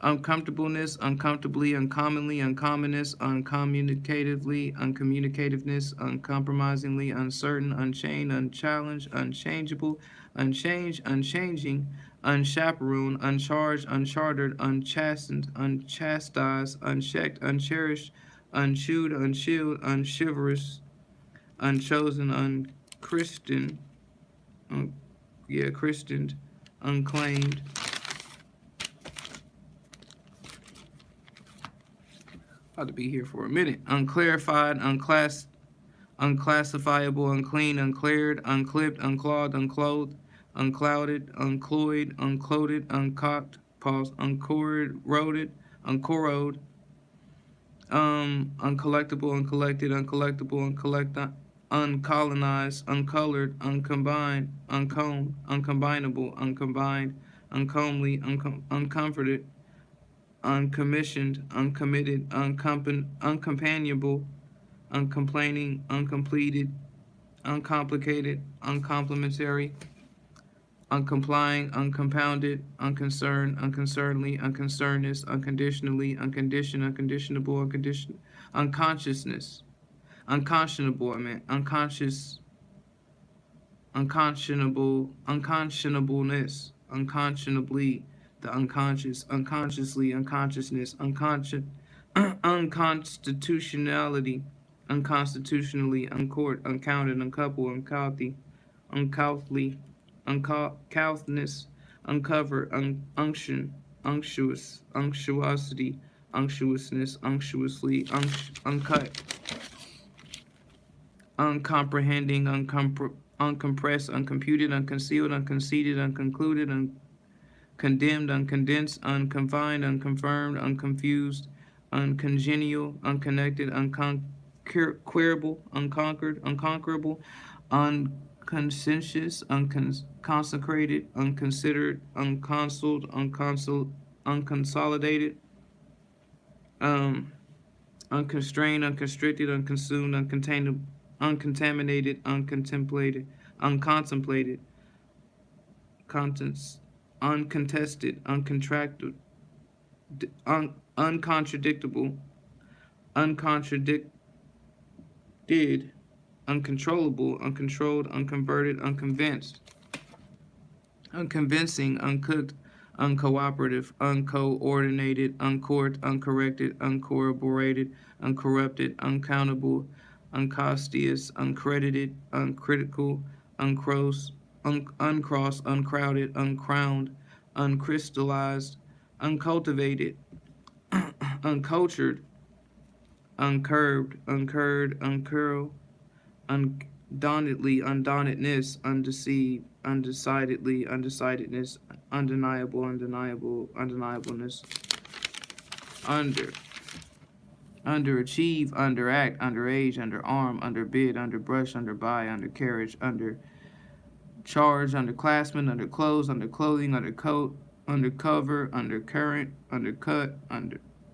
[SPEAKER 1] uncomfortableness, uncomfortably, uncommonly, uncommonness, uncommunicativeness, uncompromisingly, uncertain, unchained, unchallenged, unchangeable, unchanged, unchanging, unchaperoned, uncharged, unchartered, unchastened, unchastised, unchecked, uncherished, unchewed, unchilled, unchivalrous, unchosen, unchristened, christened, unclaimed, about to be here for a minute. Unclarified, unclassifiable, unclean, uncleared, unclipped, unclawed, unclothed, unclouded, uncloyed, uncloaded, uncocked, pause, uncorroded, uncorrode, uncollectible, uncollected, uncollectible, uncolonized, uncolored, uncombined, uncombed, uncombinable, uncombined, uncomely, uncomforted, uncommissioned, uncommitted, uncompanionable, uncomplaining, uncompleted, uncomplicated, uncomplimentary, uncomplying, uncompounded, unconcerned, unconcernedly, unconcernedness, unconditionally, unconditioned, unconditionable, unconsciousness, unconscionable, unconscionableness, unconscionably, the unconscious, unconsciously, unconsciousness, unconstitutionality, unconstitutionally, uncourt, uncounted, uncoupled, uncouthly, uncouthedness, uncover, unction, unctuous, unctuosity, unctuousness, unctuously, uncut, uncomprehending, uncompressed, uncomputed, unconcealed, unconceited, unconcluded, uncondemned, uncondensed, unconfined, unconfirmed, unconfused, uncongenial, unconnected, unconquerable, unconquerable, unconscientious, unconsecrated, unconsidered, unconsoled, unconsolidated, unconstrained, unconstricted, unconsumed, uncontained, uncontaminated, uncontemplated, uncontemplated, contents, uncontested, uncontracted, uncontradictable, uncontradicted, uncontrollable, uncontrolled, unconverted, unconvinced, unconvincing, uncooked, uncooperative, uncoordinated, uncourt, uncorrected, uncorroborated, uncorrupted, uncountable, uncostious, uncredited, uncritical, uncrossed, uncrossed, uncrowded, uncrowned, uncrystallized, uncultivated, uncultured, uncurbed, uncurred, uncurled, undauntedly, undauntedness, undeceived, undecidedly, undecidedness, undeniable, undeniable, undeniableness, underachieve, underact, underage, underarm, underbid, underbrush, underbuy, undercarriage, undercharge, underclassman, underclothes, underclothing, undercoat, undercover, undercurrent, undercut,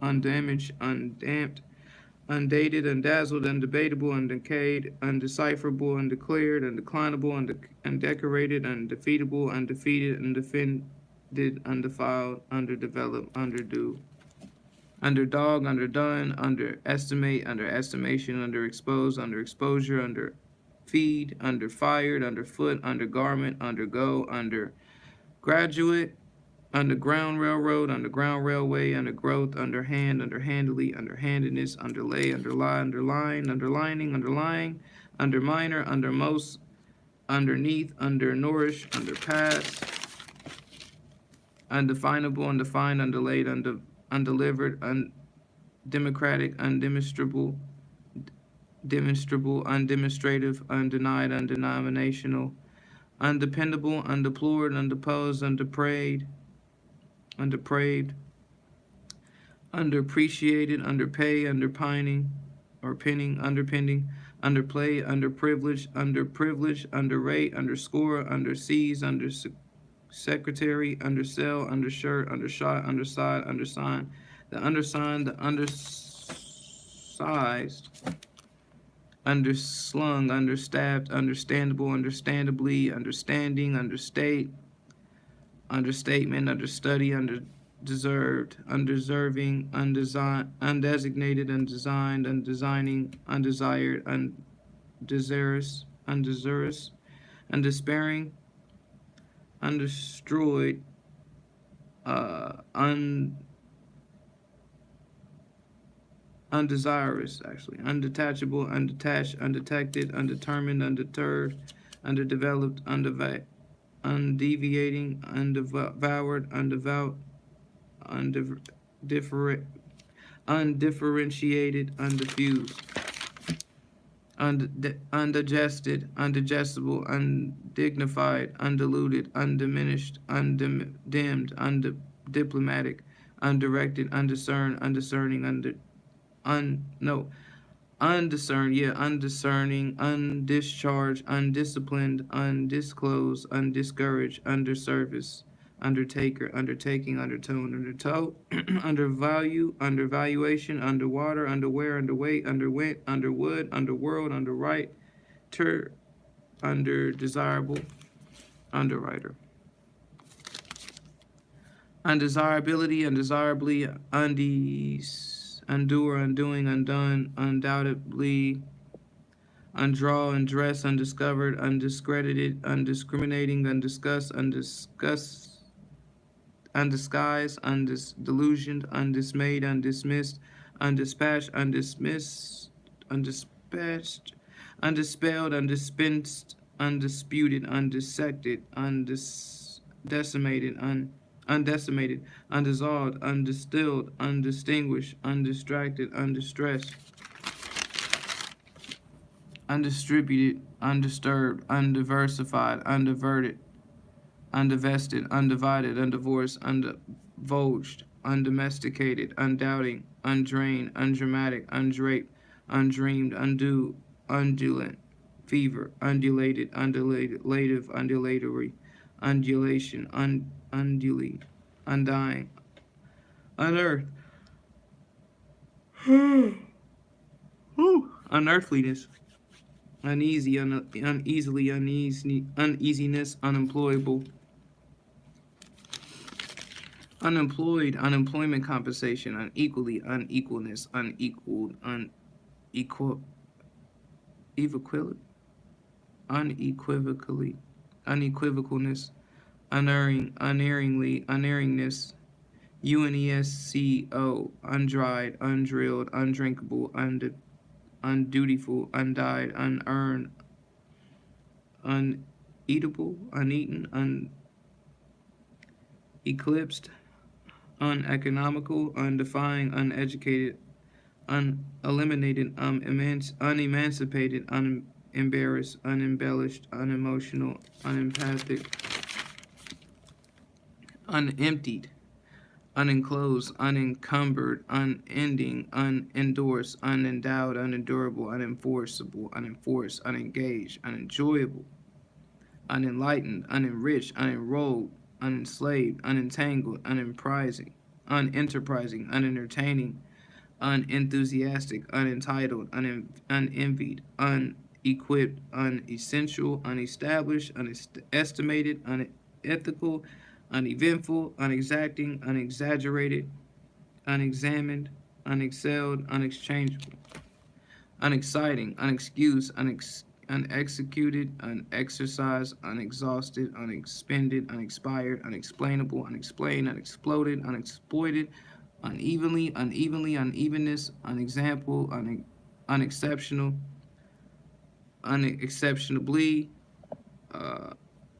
[SPEAKER 1] undamaged, undamped, undated, undazzled, undebatable, undecayed, undecipherable, undeclared, undeclinable, undecorated, undefeatable, undefeated, undefended, undefiled, underdeveloped, underdue, underdog, underdone, underestimate, underestimation, underexposed, underexposure, underfeed, underfired, underfoot, undergarment, undergo, undergraduate, underground railroad, underground railway, undergrowth, underhand, underhandedly, underhandedness, underlay, underlie, underline, underlining, underlying, underminer, undermost, underneath, undernourish, underpass, undefinable, undefined, undelayed, undelivered, undemocratic, undemonstrable, demonstrable, undemonstrative, undenied, undenominational, undependable, undeplored, undeposed, undepraved, underpraved, underappreciated, underpay, underpining, or pinning, underpinning, underplay, underprivileged, underrate, underscore, underseas, undersecretary, undersell, undershirt, undershot, underside, undersigned, the undersigned, the undersized, underslung, understaffed, understandable, understandably, understanding, understate, understatement, understudy, undeserved, undeserving, undesignated, undesigned, undesigning, undesired, undesirous, undespairing, undestroyed, undesirous, actually, undetachable, undetached, undetected, undetermined, undeterred, underdeveloped, undeviating, undevoured, undevout, undifferentiated, undiffused, undigested, undigestible, undignified, undiluted, undiminished, undimmed, undiplomatic, undirected, undiscerned, undiscerning, undiscerned, yeah, undiscerning, undischarged, undisciplined, undisclosed, undiscouraged, underservice, undertaker, undertaking, undertone, undertow, undervalue, undervaluation, underwater, underwear, underweight, underwent, underwood, underworld, underwrite, ter, undesirable, underwriter. Undesirability, undesirably, undure, undoing, undone, undoubtedly, undraw, undress, undiscovered, undiscredited, undiscriminating, undiscussed, undisguised, undelusioned, undismayed, undismissed, undispatched, undispatched, undispelled, undispensed, undisputed, undissected, undecimated, undecimated, undissolved, undistilled, undistinguished, undistracted, undistressed, undistributed, undisturbed, undiversified, undiverted, undivested, undivided, undivorced, undivulged, undomesticated, undoubting, undrained, undramatic, undraped, undreamed, undue, undulant, fever, undulated, undulative, undulatory, undulation, undulate, undying, unearthed, unearthliness, uneasy, uneasily, uneasiness, unemployable, unemployed, unemployment compensation, unequally, unequalness, unequaled, unequivocally, unequivocalness, unerring, unerringly, unerringness, UNESCO, undried, undrilled, undrinkable, undutiful, undyed, unearned, uneatable, uneaten, uneclipsed, uneconomical, undefying, uneducated, uneliminated, unemancipated, unembarrassed, unembellished, unemotional, unempathic, unemptied, unenclosed, unencumbered, unending, unendorsed, unendowed, unendurable, unenforceable, unenforced, unengaged, unenjoyable, unenlightened, unenriched, unenrolled, unenslaved, unentangled, unenterprising, unentertaining, unenthusiastic, unentitled, unenvied, unequipped, unessential, unestablished, unestimated, unethical, uneventful, unexacting, unexaggerated, unexamined, unexcelled, unexchangeable, unexciting, unexcused, unexecuted, unexercised, unexhausted, unexpended, unexpired, unexplainable, unexplained, unexploded, unexploited, unevenness, unexample, unexceptional, unexceptionably,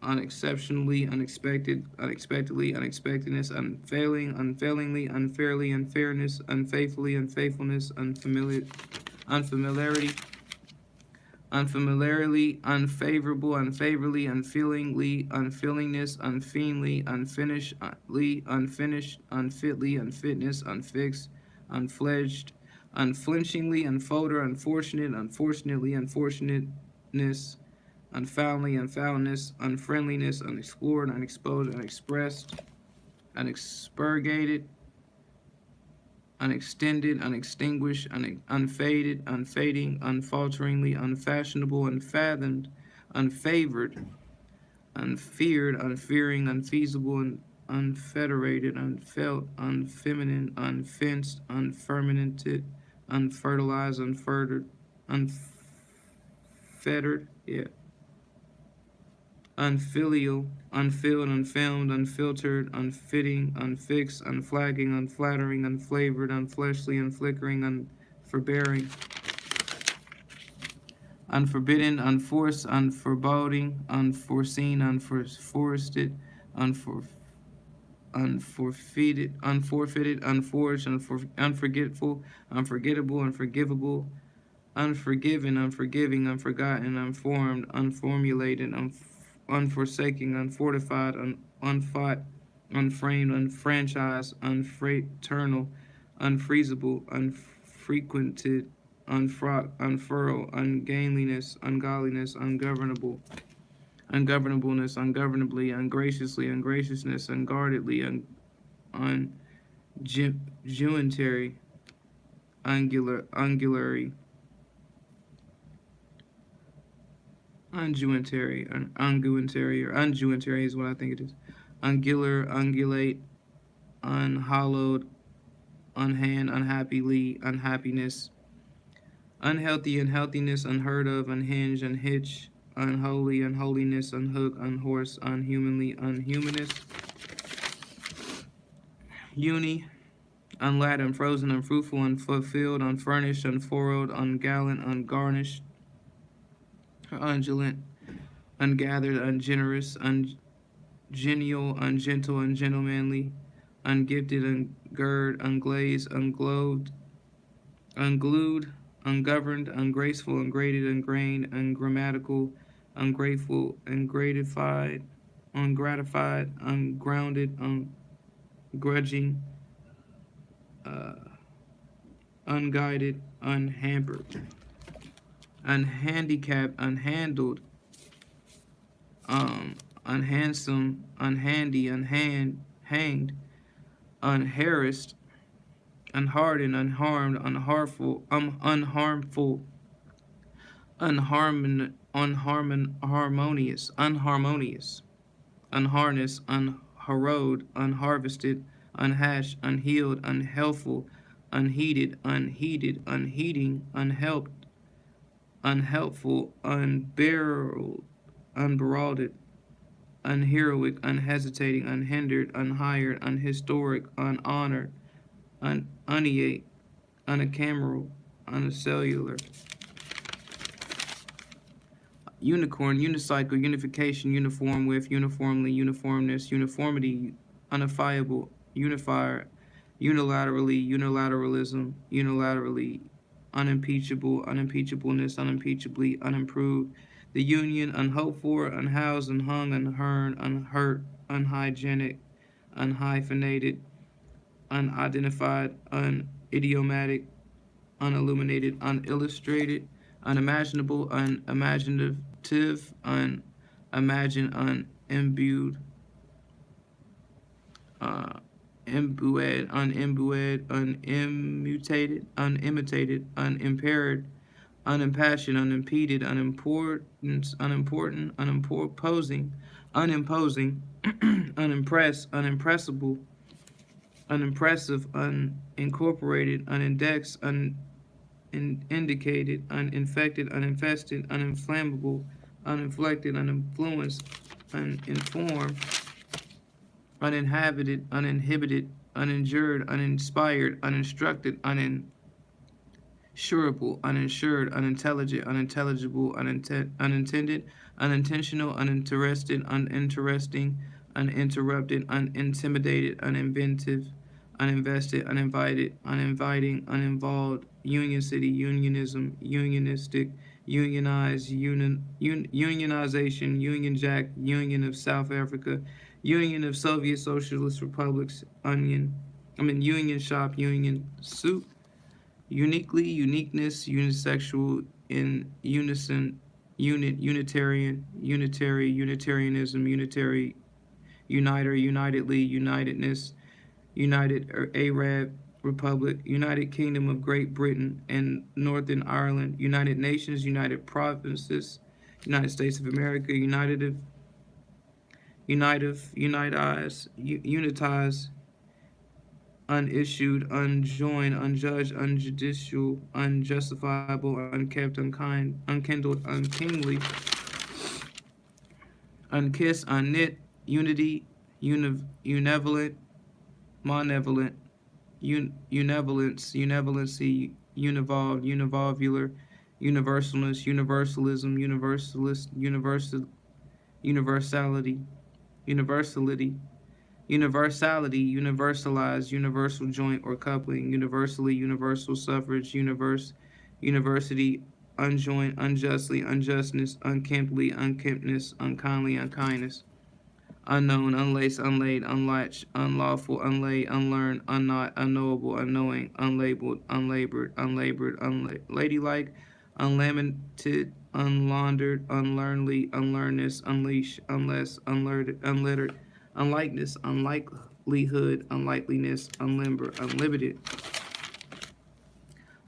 [SPEAKER 1] unexceptionally, unexpectedly, unexpectedness, unfailingly, unfairly, unfairness, unfaithfully, unfaithfulness, unfamiliarity, unfamiliarly, unfavorable, unfavorably, unfeelingly, unfeelingness, unfeelingly, unfinishedly, unfinished, unfitly, unfitness, unfixed, unfledged, unflinchingly, unfolder, unfortunate, unfortunately, unfortunateness, unfoundly, unfoundness, unfriendliness, unexplored, unexposed, unexpressed, unexpurgated, unextended, unextinguished, unfaded, unfading, unfalteringly, unfashionable, unfathomed, unfavored, unfeared, unfearing, unfeasible, unfederated, unfelt, unfeminine, unfenced, unfermented, unfertilized, unfettered, yeah, unfilial, unfilled, unfilmed, unfiltered, unfitting, unfixed, unflagging, unflattering, unflavored, unfleshly, unflickering, unforbearing, unforbidden, unforced, unforeboding, unforeseen, unforested, unforfeited, unforged, unforgetful, unforgettable, unforgivable, unforgiven, unforgiving, unforgotten, unformed, unformulated, unforsaking, unfortified, unfought, unframed, unfranchised, unfraternal, unfreezable, unfrequented, unfrock, unfurl, ungainliness, ungodliness, ungovernable, ungovernableness, ungovernably, ungraciously, ungraciousness, unguardedly, unguentary, ungulary, unguentary is what I think it is. Ungular, ungulate, unhallowed, unhand, unhappily, unhappiness, unhealthy, unhealthiness, unheard of, unhinged, unhitch, unholy, unholiness, unhook, unhorse, unhumanly, unhumanist, uni, unlad, unfrozen, unfruitful, unfulfilled, unfurnished, unfurrowed, ungallant, ungarnished, undulant, ungathered, ungenerous, ungenial, ungentle, ungentlemanly, ungifted, ungird, unglazed, ungloved, unglued, ungoverned, ungraceful, ungraded, ungrained, ungrammatical, ungrateful, ungratified, ungrounded, ungrudging, unguided, unhampered, unhandicapped, unhandled, unhandsome, unhandy, hanged, unharassed, unhardened, unharmed, unharmful, unharmonious, unharnessed, unharrowed, unharvested, unhashed, unhealed, unhealthful, unheeded, unheeding, unhelped, unhelpful, unheralded, unheroic, unhesitating, unhindered, unhired, unhistoric, unhonored, uneate, unicameral, unicellular, unicorn, unicycle, unification, uniform with, uniformly, uniformness, uniformity, unifiable, unifier, unilaterally, unilateralism, unilaterally, unimpeachable, unimpeachableness, unimpeachably, unimproved, the union, unhoped for, unhoused, unhung, unheard, unhurt, unhygienic, unhyphenated, unidentified, unidiomatic, unilluminated, unillustrated, unimaginable, unimaginative, unimagined, unimbued, imbued, unimbued, unimmutated, unimitated, unimpaired, unimpassioned, unimpeded, unimportant, unimposing, unimpressed, unimpressible, unimpressive, unincorporated, unindexed, unindicated, uninfected, uninfested, uninflammable, uninflected, uninfluenced, uninformed, uninhabited, uninhibited, uninjured, uninspired, uninstructed, uninsurable, uninsured, unintelligent, unintelligible, unintended, unintentional, uninterested, uninteresting, uninterrupted, unintimidated, uninventive, uninvested, uninvited, uninviting, uninvolved, union city, unionism, unionistic, unionized, unionization, Union Jack, Union of South Africa, Union of Soviet Socialist Republics, Union Shop, Union Soup, uniquely, uniqueness, unisexual, in unison, unitarian, unitary, Unitarianism, unitary, uniter, unitedly, unitedness, United Arab Republic, United Kingdom of Great Britain and Northern Ireland, United Nations, United Provinces, United States of America, unitize, unitize, unissued, unjoined, unjudged, unjudicial, unjustifiable, unkept, unkind, unkindled, unkingly, unkissed, unknit, unity, univalent, monevolent, univalence, univalency, univolved, univolvular, universalness, universalism, universalist, universality, universality, universality, universalized, universal joint or coupling, universally, universal suffrage, university, unjoined, unjustly, unjustness, unkemptly, unkemptness, unkindly, unkindness, unknown, unlaced, unlaid, unlatched, unlawful, unlaid, unlearned, unknot, unknowable, unknowing, unlabeled, unlabored, unlabored, unladylike, unlamented, unlaundered, unlearnedly, unlearnedness, unleash, unless, unlettered, unlikeness, unlikelihood, unlikeliness, unlimber, unlimited,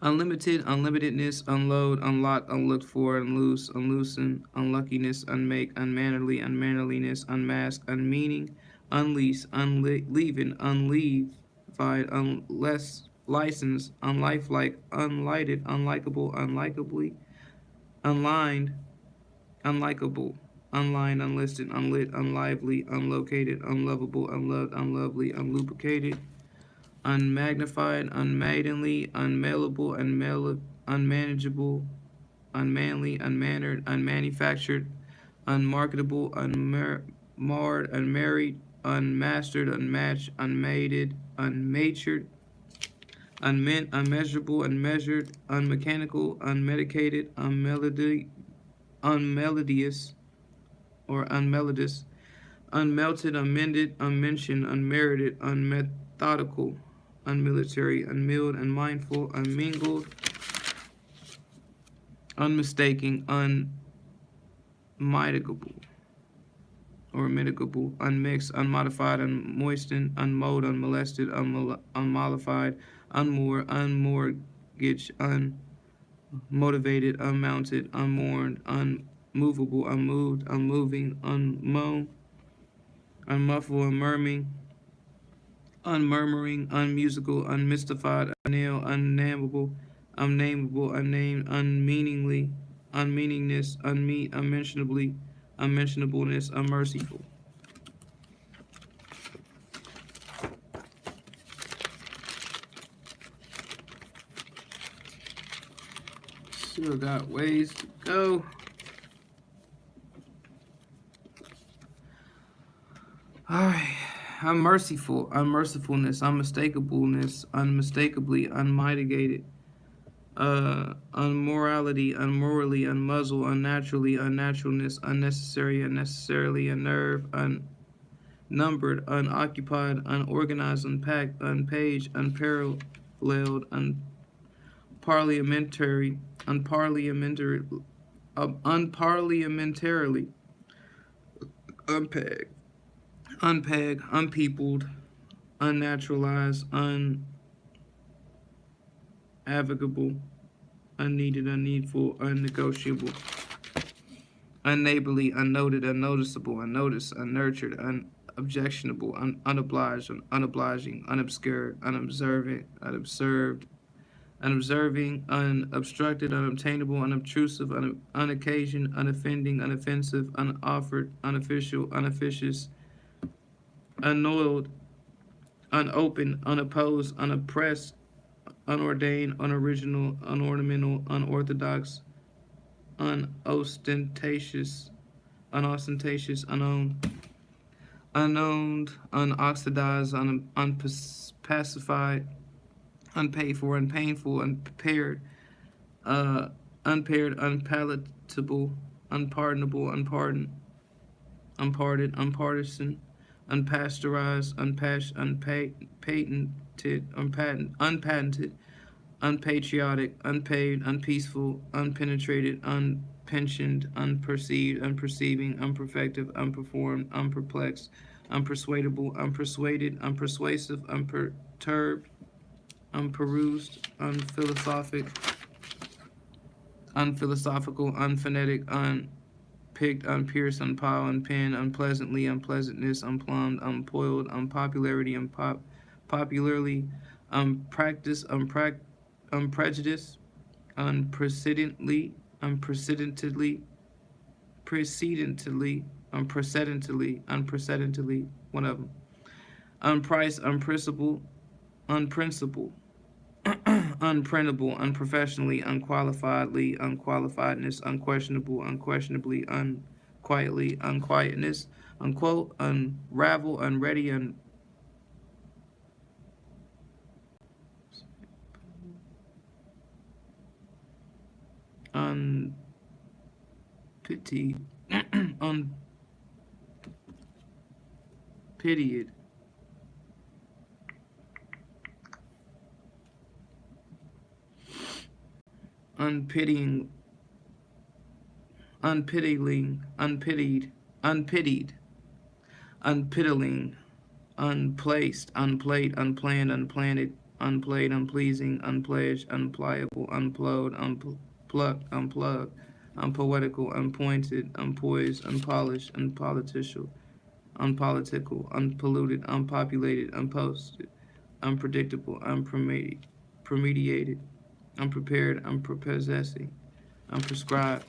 [SPEAKER 1] unlimited, unlimitedness, unload, unlock, unlooked for, unloose, unloosen, unluckiness, unmake, unmannerly, unmannerliness, unmask, unmeaning, unleash, unleaven, unleavified, unless, license, unlifelike, unlighted, unlikable, unlikably, unlined, unlikable, unlined, unlisted, unlit, unlively, unlocated, unlovable, unloved, unlovely, unlubricated, unmagnified, unmaidenly, unmailable, unmanageable, unmanly, unmannered, unmanufactured, unmarketable, unmarred, unmarried, unmastered, unmatched, unmated, unmatured, unmeant, unmeasurable, unmeasured, unmechanical, unmedicated, unmelodious, or unmelodious, unmelted, unmended, unmentioned, unmerited, unmethodical, unmilitary, unmilled, unmindful, unmingled, unmistaking, unmitigable, or mitigable, unmixed, unmodified, unmoistened, unmowed, unmolested, unmollified, unmoored, unmortgaged, unmotivated, unmounted, unmourned, unmovable, unmoved, unmoving, unmown, unmuffled, unmurmuring, unmurmuring, unmusical, unmystified, unnail, unnamable, unnameable, unnamed, unmeaningly, unmeaningness, unmentionably, unmentionableness, unmerciful. Still got ways to go. Alright. Unmerciful, unmercifulness, unmistakableness, unmistakably, unmitigated, unmorality, unmorally, unmuzzle, unnaturally, unnaturalness, unnecessary, unnecessarily, unnerved, unnumbered, unoccupied, unorganized, unpacked, unpaged, unparalleled, unparliamentary, unparliamentarily, unpegged, unpeopled, unnaturalized, unnavigable, unneeded, unneedful, unnegotiable, unneighborly, unnoted, unnoticeable, unnoticed, unnurtured, unobjectionable, unobliged, unobliging, unobscured, unobservant, unobserved, unobserving, unobstructed, unobtainable, unobtrusive, unoccasioned, unoffending, unoffensive, unoffered, unofficial, unofficious, unoiled, unopened, unopposed, unoppressed, unordained, unoriginal, unornamental, unorthodox, unostentatious, unowned, unoxidized, unpacified, unpaid for, unpainful, unprepared, unpaired, unpalatable, unpardonable, unparted, unpartisan, unpasteurized, unpatented, unpatriotic, unpaid, unpeaceful, unpenetrated, unpensioned, unperceived, unperceiving, unperfective, unperformed, unperplexed, unpersuadable, unpersuaded, unpersuasive, unperturbed, unperused, unphilosophical, unphonetic, unpicked, unpierced, unpiled, unpinned, unpleasantly, unpleasantness, unplumbed, unpoiled, unpopularity, popularly, unpracticed, unprejudiced, unprecedentedly, one of them, unpriced, unprincipled, unprintable, unprofessionally, unqualifiedly, unqualifiedness, unquestionable, unquestionably, unquietly, unquietness, unquote, unravel, unready, unpitied, unpitied, unpitying, unpitied, unpitying, unplaced, unplayed, unplanned, unplanted, unplayed, unpleasing, unpledged, unpliable, unplowed, unplucked, unplugged, unpoetical, unpointed, unpoised, unpolished, unpolitical, unpolluted, unpopulated, unposted, unpredictable, unpremediated, unprepared, unprepossessing, unprescribed,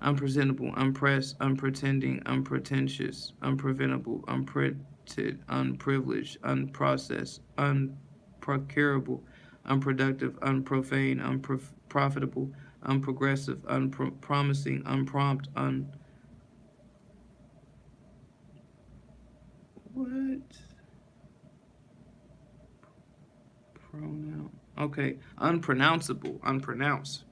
[SPEAKER 1] unpresentable, unpressed, unpretending, unpretentious, unpreventable, unprinted, unprivileged, unprocessed, unprocurable, unproductive, unprofane, unprofitable, unprogressive, unpromising, unprompt, what? Pronoun. Okay, unpronounceable, unpronounced.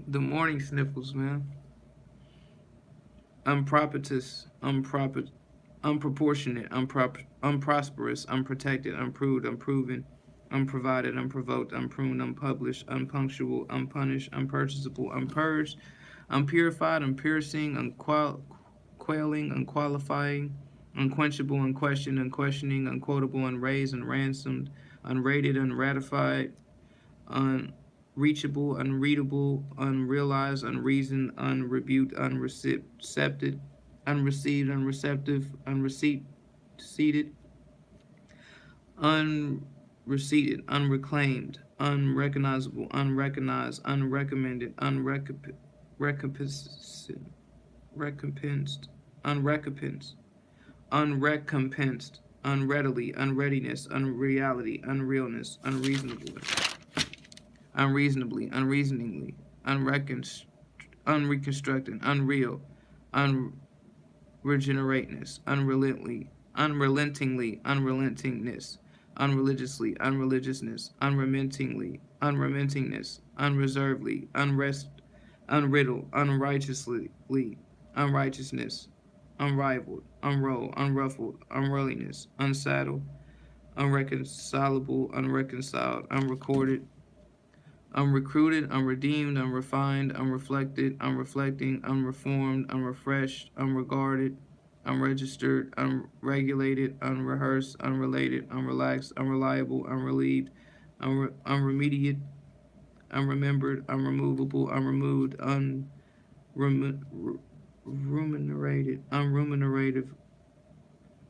[SPEAKER 1] The morning sniffles, man. Unpropitious, unproportionate, unprosperous, unprotected, unproved, unproven, unprovided, unprovoked, unpruned, unpublished, unpunctual, unpunished, unpurchasable, unpurged, unpurified, unpiercing, unquailing, unqualifying, unquenchable, unquestioned, unquestioning, unquotable, unraised, unransomed, unrated, unratified, unreachable, unreadable, unrealized, unreasoned, unrebuked, unrecepted, unreceived, unreceptive, unreceipted, unreceipted, unreclaimed, unrecognizable, unrecognized, unrecommended, recompensed, unrecompensed, unreadily, unreadiness, unreality, unrealness, unreasonably, unreasoningly, unreconstructed, unreal, unregenerateness, unrelentingly, unrelentingness, unreligiously, unreligiousness, unrementingness, unreservedly, unriddled, unrighteousness, unrivaled, unruffled, unruliness, unsaddled, unreconcilable, unreconciled, unrecorded, unrecruited, unredeemed, unrefined, unreflected, unreflecting, unreformed, unrefreshed, unregarded, unregistered, unregulated, unrehearsed, unrelated, unrelaxed, unreliable, unrelieved, unremediated, unremembered, unremovable, unremoved, unremunerative,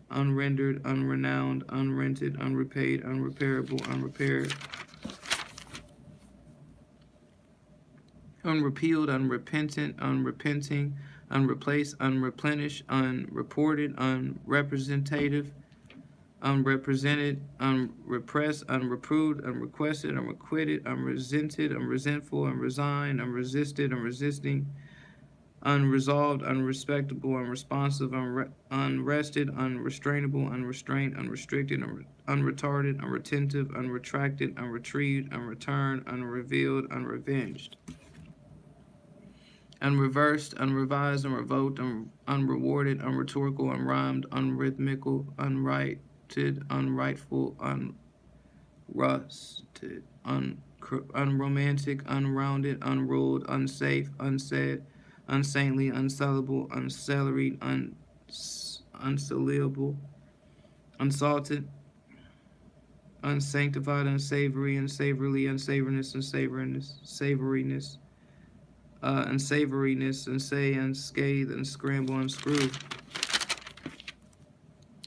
[SPEAKER 1] unrendered, unrenowned, unrented, unrepaid, unrepairable, unrepaired, unrepealed, unrepentant, unrepenting, unreplaced, unreplenished, unreported, unrepresentative, unrepresented, unrepressed, unreproved, unrequested, unrequited, unresented, unresentful, unresigned, unresisted, unresisting, unresolved, unrespectable, unresponsive, unrested, unrestrainable, unrestrained, unrestricted, unretarded, unretentive, unretracted, unretrieved, unreturned, unrevealed, unrevenged, unreversed, unrevised, unrevoked, unrewarded, unrhetorical, unrhymed, unrhythmical, unrighted, unrightful, unrusted, unromantic, unrounded, unruled, unsafe, unsaid, unsaintly, unsellable, unselleried, unsalable, unsalted, unsanctified, unsavory, unsavourly, unsavoriness, unsavoriness, unsavoriness, unsay, unscathed, unscramble, unscrew,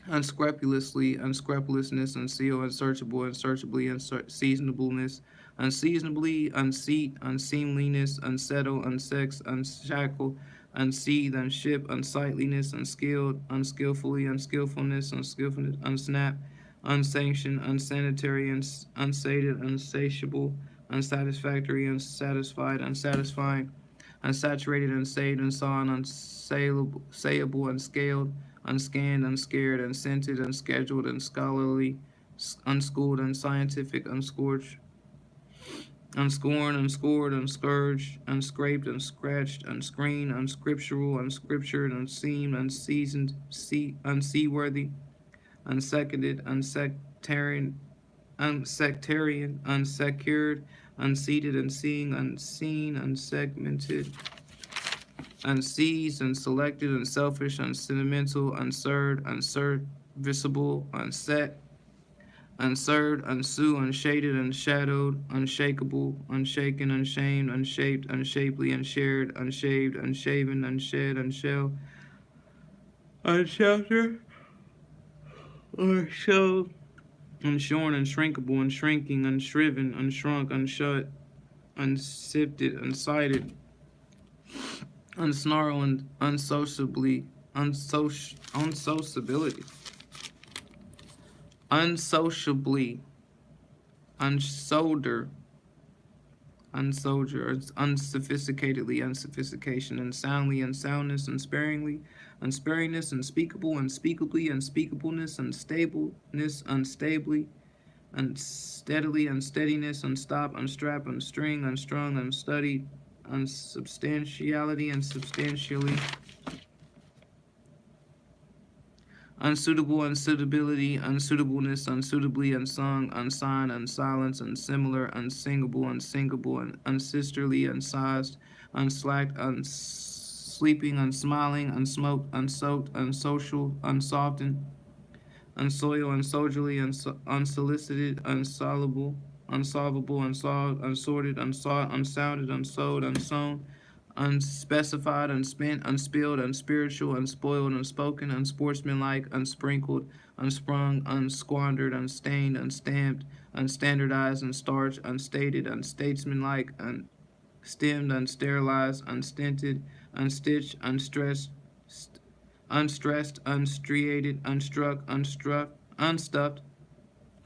[SPEAKER 1] unscrupulously, unscrupulousness, unseal, unsearchable, unsearchably, unseasonableness, unseasonably, unseat, unseemliness, unsettle, unsexed, unshackle, unseathe, unship, unsightliness, unskilled, unskillfully, unskillfulness, unsnap, unsanctioned, unsanitary, unsated, unsatiable, unsatisfactory, unsatisfied, unsatisfying, unsaturated, unsaved, unsawn, unsayable, unscaled, unscanned, unscared, unscented, unscheduled, unscholarly, unschooled, unscientific, unscorched, unscorned, unscored, unscourged, unscraped, unscratched, unscreened, unscriptural, unscriptured, unseamed, unseasoned, unseaworthy, unseconded, unsectarian, unsecured, unseated, unseeing, unseen, unsegmented, unseized, unselected, unselfish, unsentimental, unserved, unserviceable, unset, unserved, unsue, unshaded, unshadowed, unshakable, unshaken, unshamed, unshaped, unshapely, unshared, unshaved, unshaven, unshed, unshell, unsheltered, unshowed, unshorn, unshrinkable, unshrinking, unshriven, unshrunk, unshut, unsifted, unsighted, unsnarl, and unsociably, unsociability, unsociably, unsolder, unsoldier, unsophisticatedly, unsophistication, unsoundly, unsoundness, unsparingly, unsparingness, unspeakable, unspeakably, unspeakableness, unstableness, unstably, unsteadily, unsteadiness, unstop, unstrap, unstring, unstrung, unstudied, unsubstantiality, unsubstantially, unsuitable, unsuitability, unsuitableness, unsuitably, unsung, unsigned, unsilenced, unsimilar, unsingable, unsingable, unsisterly, unsized, unslacked, unsleeping, unsmiling, unsmoked, unsoaked, unsocial, unsoftened, unsoiled, unsoldierly, unsolicited, unsolvable, unsolvable, unsolved, unsorted, unsought, unsounded, unsold, unsown, unspecified, unspent, unspilled, unspiritual, unspoiled, unspoken, unsportsmanlike, unsprinkled, unsprung, unsquandered, unstained, unstamped, unstandardized, unstarched, unstated, unstatesmanlike, unstemmed, unsterilized, unstinted, unstitched, unstressed, unstressed, unstriated, unstruck, unstuffed,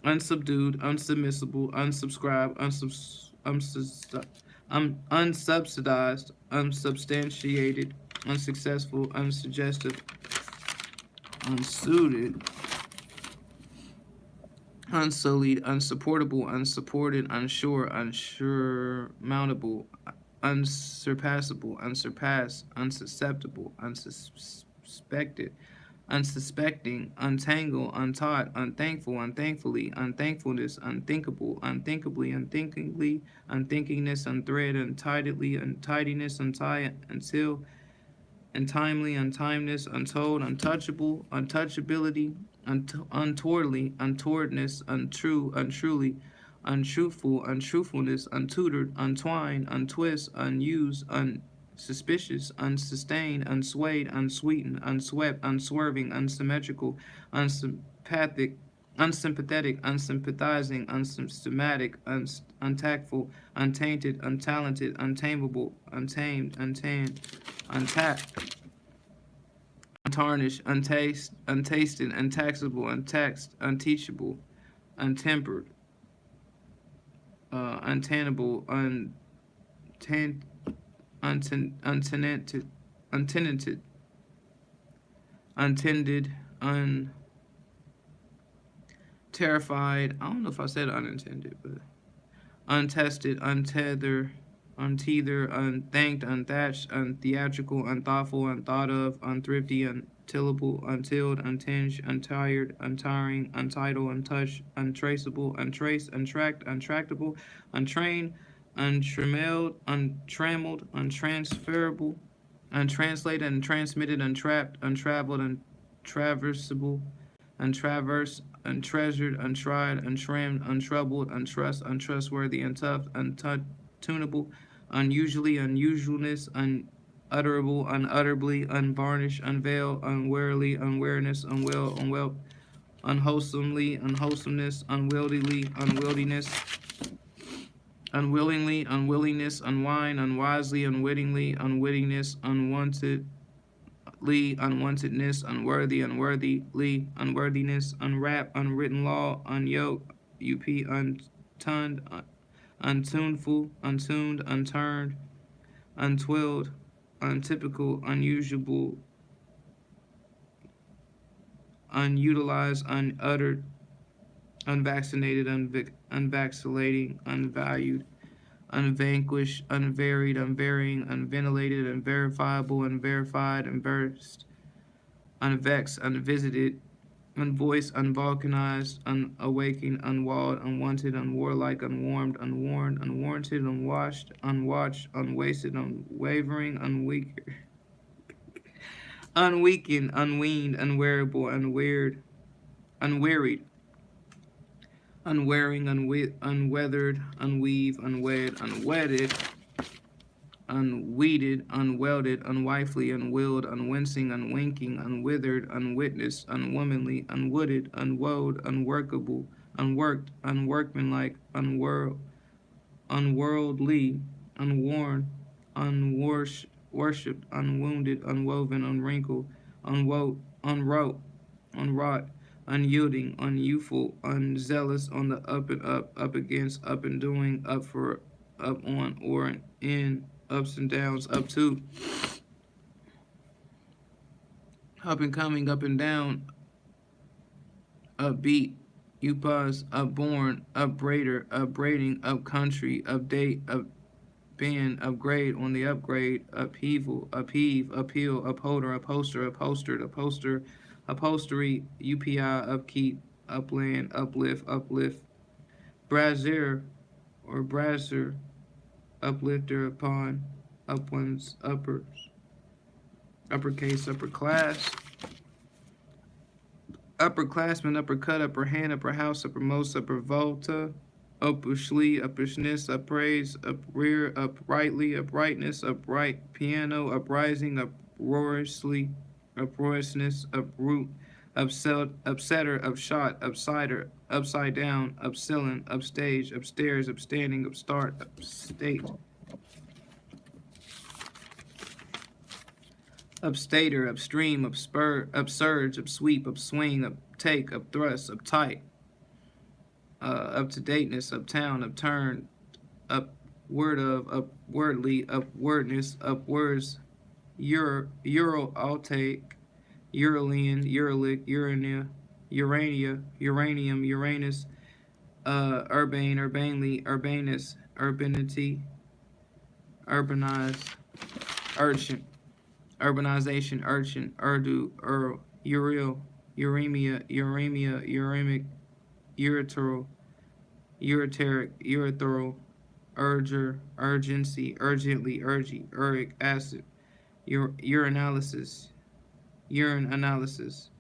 [SPEAKER 1] unsubdued, unsubmissible, unsubscribed, unsubsidized, unsubstantiated, unsuccessful, unsuggestive, unsuited, unsullied, unsupportable, unsupported, unsure, unsurmountable, unsurpassable, unsurpassed, unsusceptible, unsuspected, unsuspecting, untangle, untaught, unthankful, unthankfully, unthankfulness, unthinkable, unthinkably, unthinkingly, unthinkingness, unthread, untidily, untidiness, untie, until, untimely, untimeness, untold, untouchable, untouchability, untowardly, untowardness, untrue, untruly, untruthful, untruthfulness, untutored, untwined, untwist, unused, unsuspicious, unsustained, unswayed, unsweetened, unswept, unswerving, unsymmetrical, unsympathetic, unsympathizing, unsystematic, untactful, untainted, untalented, untamable, untamed, untanned, untapped, untarnished, untasted, untaxable, untaxed, unteachable, untempered, untenable, untenanted, untenanted, untended, unterrified. I don't know if I said unintended, but untested, untether, unteether, unthanked, unthatched, untheatrical, unthoughtful, unthought of, unthrifty, untillable, untilled, untinged, untired, untiring, untitled, untouched, untraceable, untraced, untracked, untractable, untrained, untrammeled, untrammeled, untransferable, untranslated, untransmitted, untrapped, untraveled, untraversable, untraversed, untreasured, untried, untrimmed, untroubled, untrust, untrustworthy, untuffed, untunable, unusually, unusualness, unutterable, unutterably, unvarnished, unveiled, unwarily, unwareness, unwell, unwhelp, unwholesomely, unwholesomeness, unwieldily, unwieldiness, unwillingly, unwillingness, unwine, unwisely, unwittingly, unwittingness, unwanted, unwantedness, unworthy, unworthily, unworthiness, unwrap, unwritten law, unyoke, untuned, untuneful, untuned, unturned, untwilled, untypical, unusual, unutilized, unuttered, unvaccinated, unvaccinating, unvalued, unvanquished, unvaried, unvarying, unventilated, unverifiable, unverified, unversed, unvexed, unvisited, unvoiced, unvulcanized, unawakened, unwalled, unwanted, unwarlike, unwarmed, unwarned, unwarranted, unwashed, unwatched, unwasted, unwavering, unweakened, unweaned, unwearable, unwearied, unwearing, unweathered, unweave, unwed, unwedded, unweeded, unwelded, unwifely, unwilled, unwincing, unwinking, unwithered, unwitnessed, unwomanly, unwooded, unwoed, unworkable, unworked, unworkmanlike, unworldly, unworn, unworshipped, unwounded, unwoven, unwrinkled, unwrought, unyielding, unyouthful, unzealous, on the up and up against, up and doing, up for, up on, or in, ups and downs, up to, up and coming, up and down, upbeat, upos, upborn, upbraider, upbraiding, upcountry, update, upbend, upgrade, on the upgrade, upheaval, upheave, uphill, upholder, upholster, upholstered, upholster, upholstery, UPI, upkeep, upland, uplift, brazier or brasser, uplifter, upon, uplands, uppercase, upper class, upperclassman, uppercut, upper hand, upper house, uppermost, upper volta, upperly, uppersness, upraise, uprear, uprightly, uprightness, upright, piano, uprising, uproariousness, uproot, upsetter, upshot, upsider, upside down, upsillin, upstage, upstairs, upstanding, upstart, upstate, upstater, upstream, upsurge, upsweep, upswing, uptake, upthrust, uptight, up to dateness, uptown, upturn, upward of, upwardly, upwardness, upwards, Euro, Altake, Uralian, Uralic, Urania, Uranium, Uranus, urbane, urbanely, urbanus, urbanity, urbanize, urchin, urbanization, urchin, urdu, uriel, uremia, uremic, ureteral, urethral, urgency, urgently, uric acid, urinalysis, urine analysis,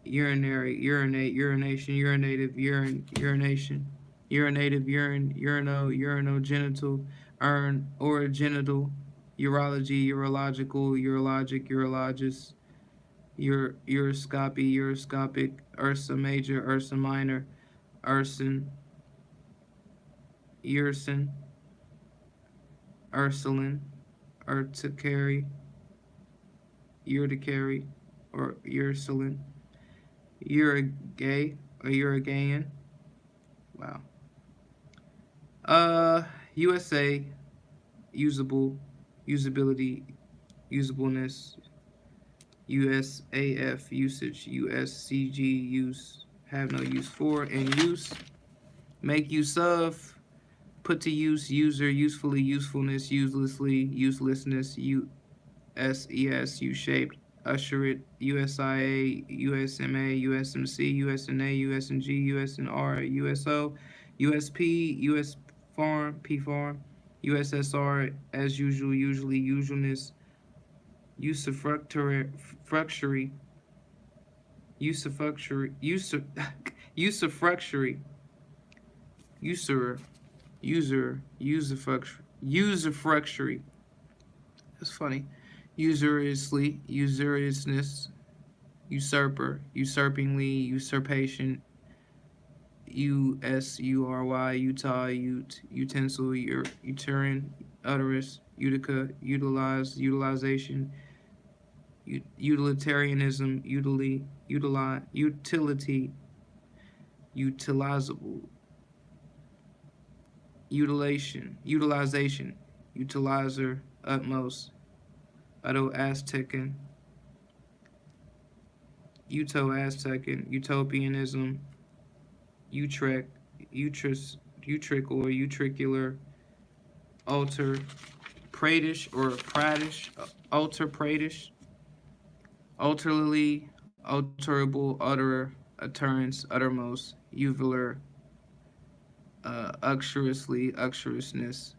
[SPEAKER 1] urinary, urinate, urination, urinative, urination, urinative, urinogenital, orogenital, urology, urological, urologic, urologist, uroscopic, ursa major, ursa minor, ursin, ursulin, urticary, or ursulin, urigay, or urigayan. Wow. USA, usable, usability, usableness, USAF, usage, USCG, use, have no use for, and use, make use of, put to use, user, usefully, usefulness, uselessly, uselessness, USES, U-shaped, usher it, USIA, USMA, USMC, USNA, USNG, USNR, USO, USP, US Farm, P Farm, USSR, as usual, usually, usualness, usufructuary, usufructuary, usufructuary, usurer, usufructuary. That's funny. Usuriousness, usurper, usurpingly, usurpation, USURY, Utah, utensil, uterine, uterus, utica, utilize, utilization, utilitarianism, utility, utilizable, utilization, utilizer, utmost, Uto-Aztecan, Utopianism, utric or utricular, alter, pratish or pratish, alter pratish, alterly, alterable, utterer, utterance, uttermost, uvular, uxoriously, uxoriousness,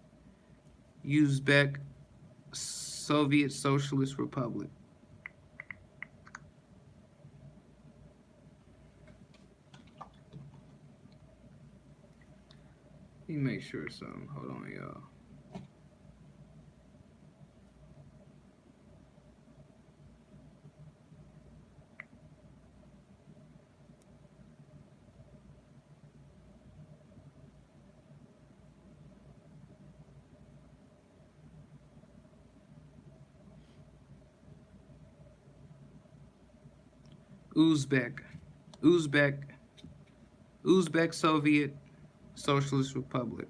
[SPEAKER 1] Uzbek, Soviet Socialist Republic. Let me make sure something. Hold on, y'all. Uzbek, Uzbek Soviet Socialist Republic.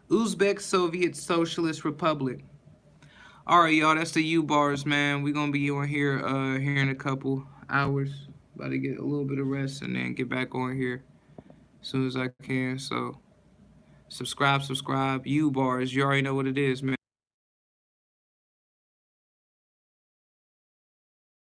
[SPEAKER 1] Uzbek Soviet Socialist Republic. All right, y'all. That's the U bars, man. We're gonna be on here here in a couple hours. About to get a little bit of rest and then get back on here as soon as I can. So subscribe. U bars. You already know what it is, man.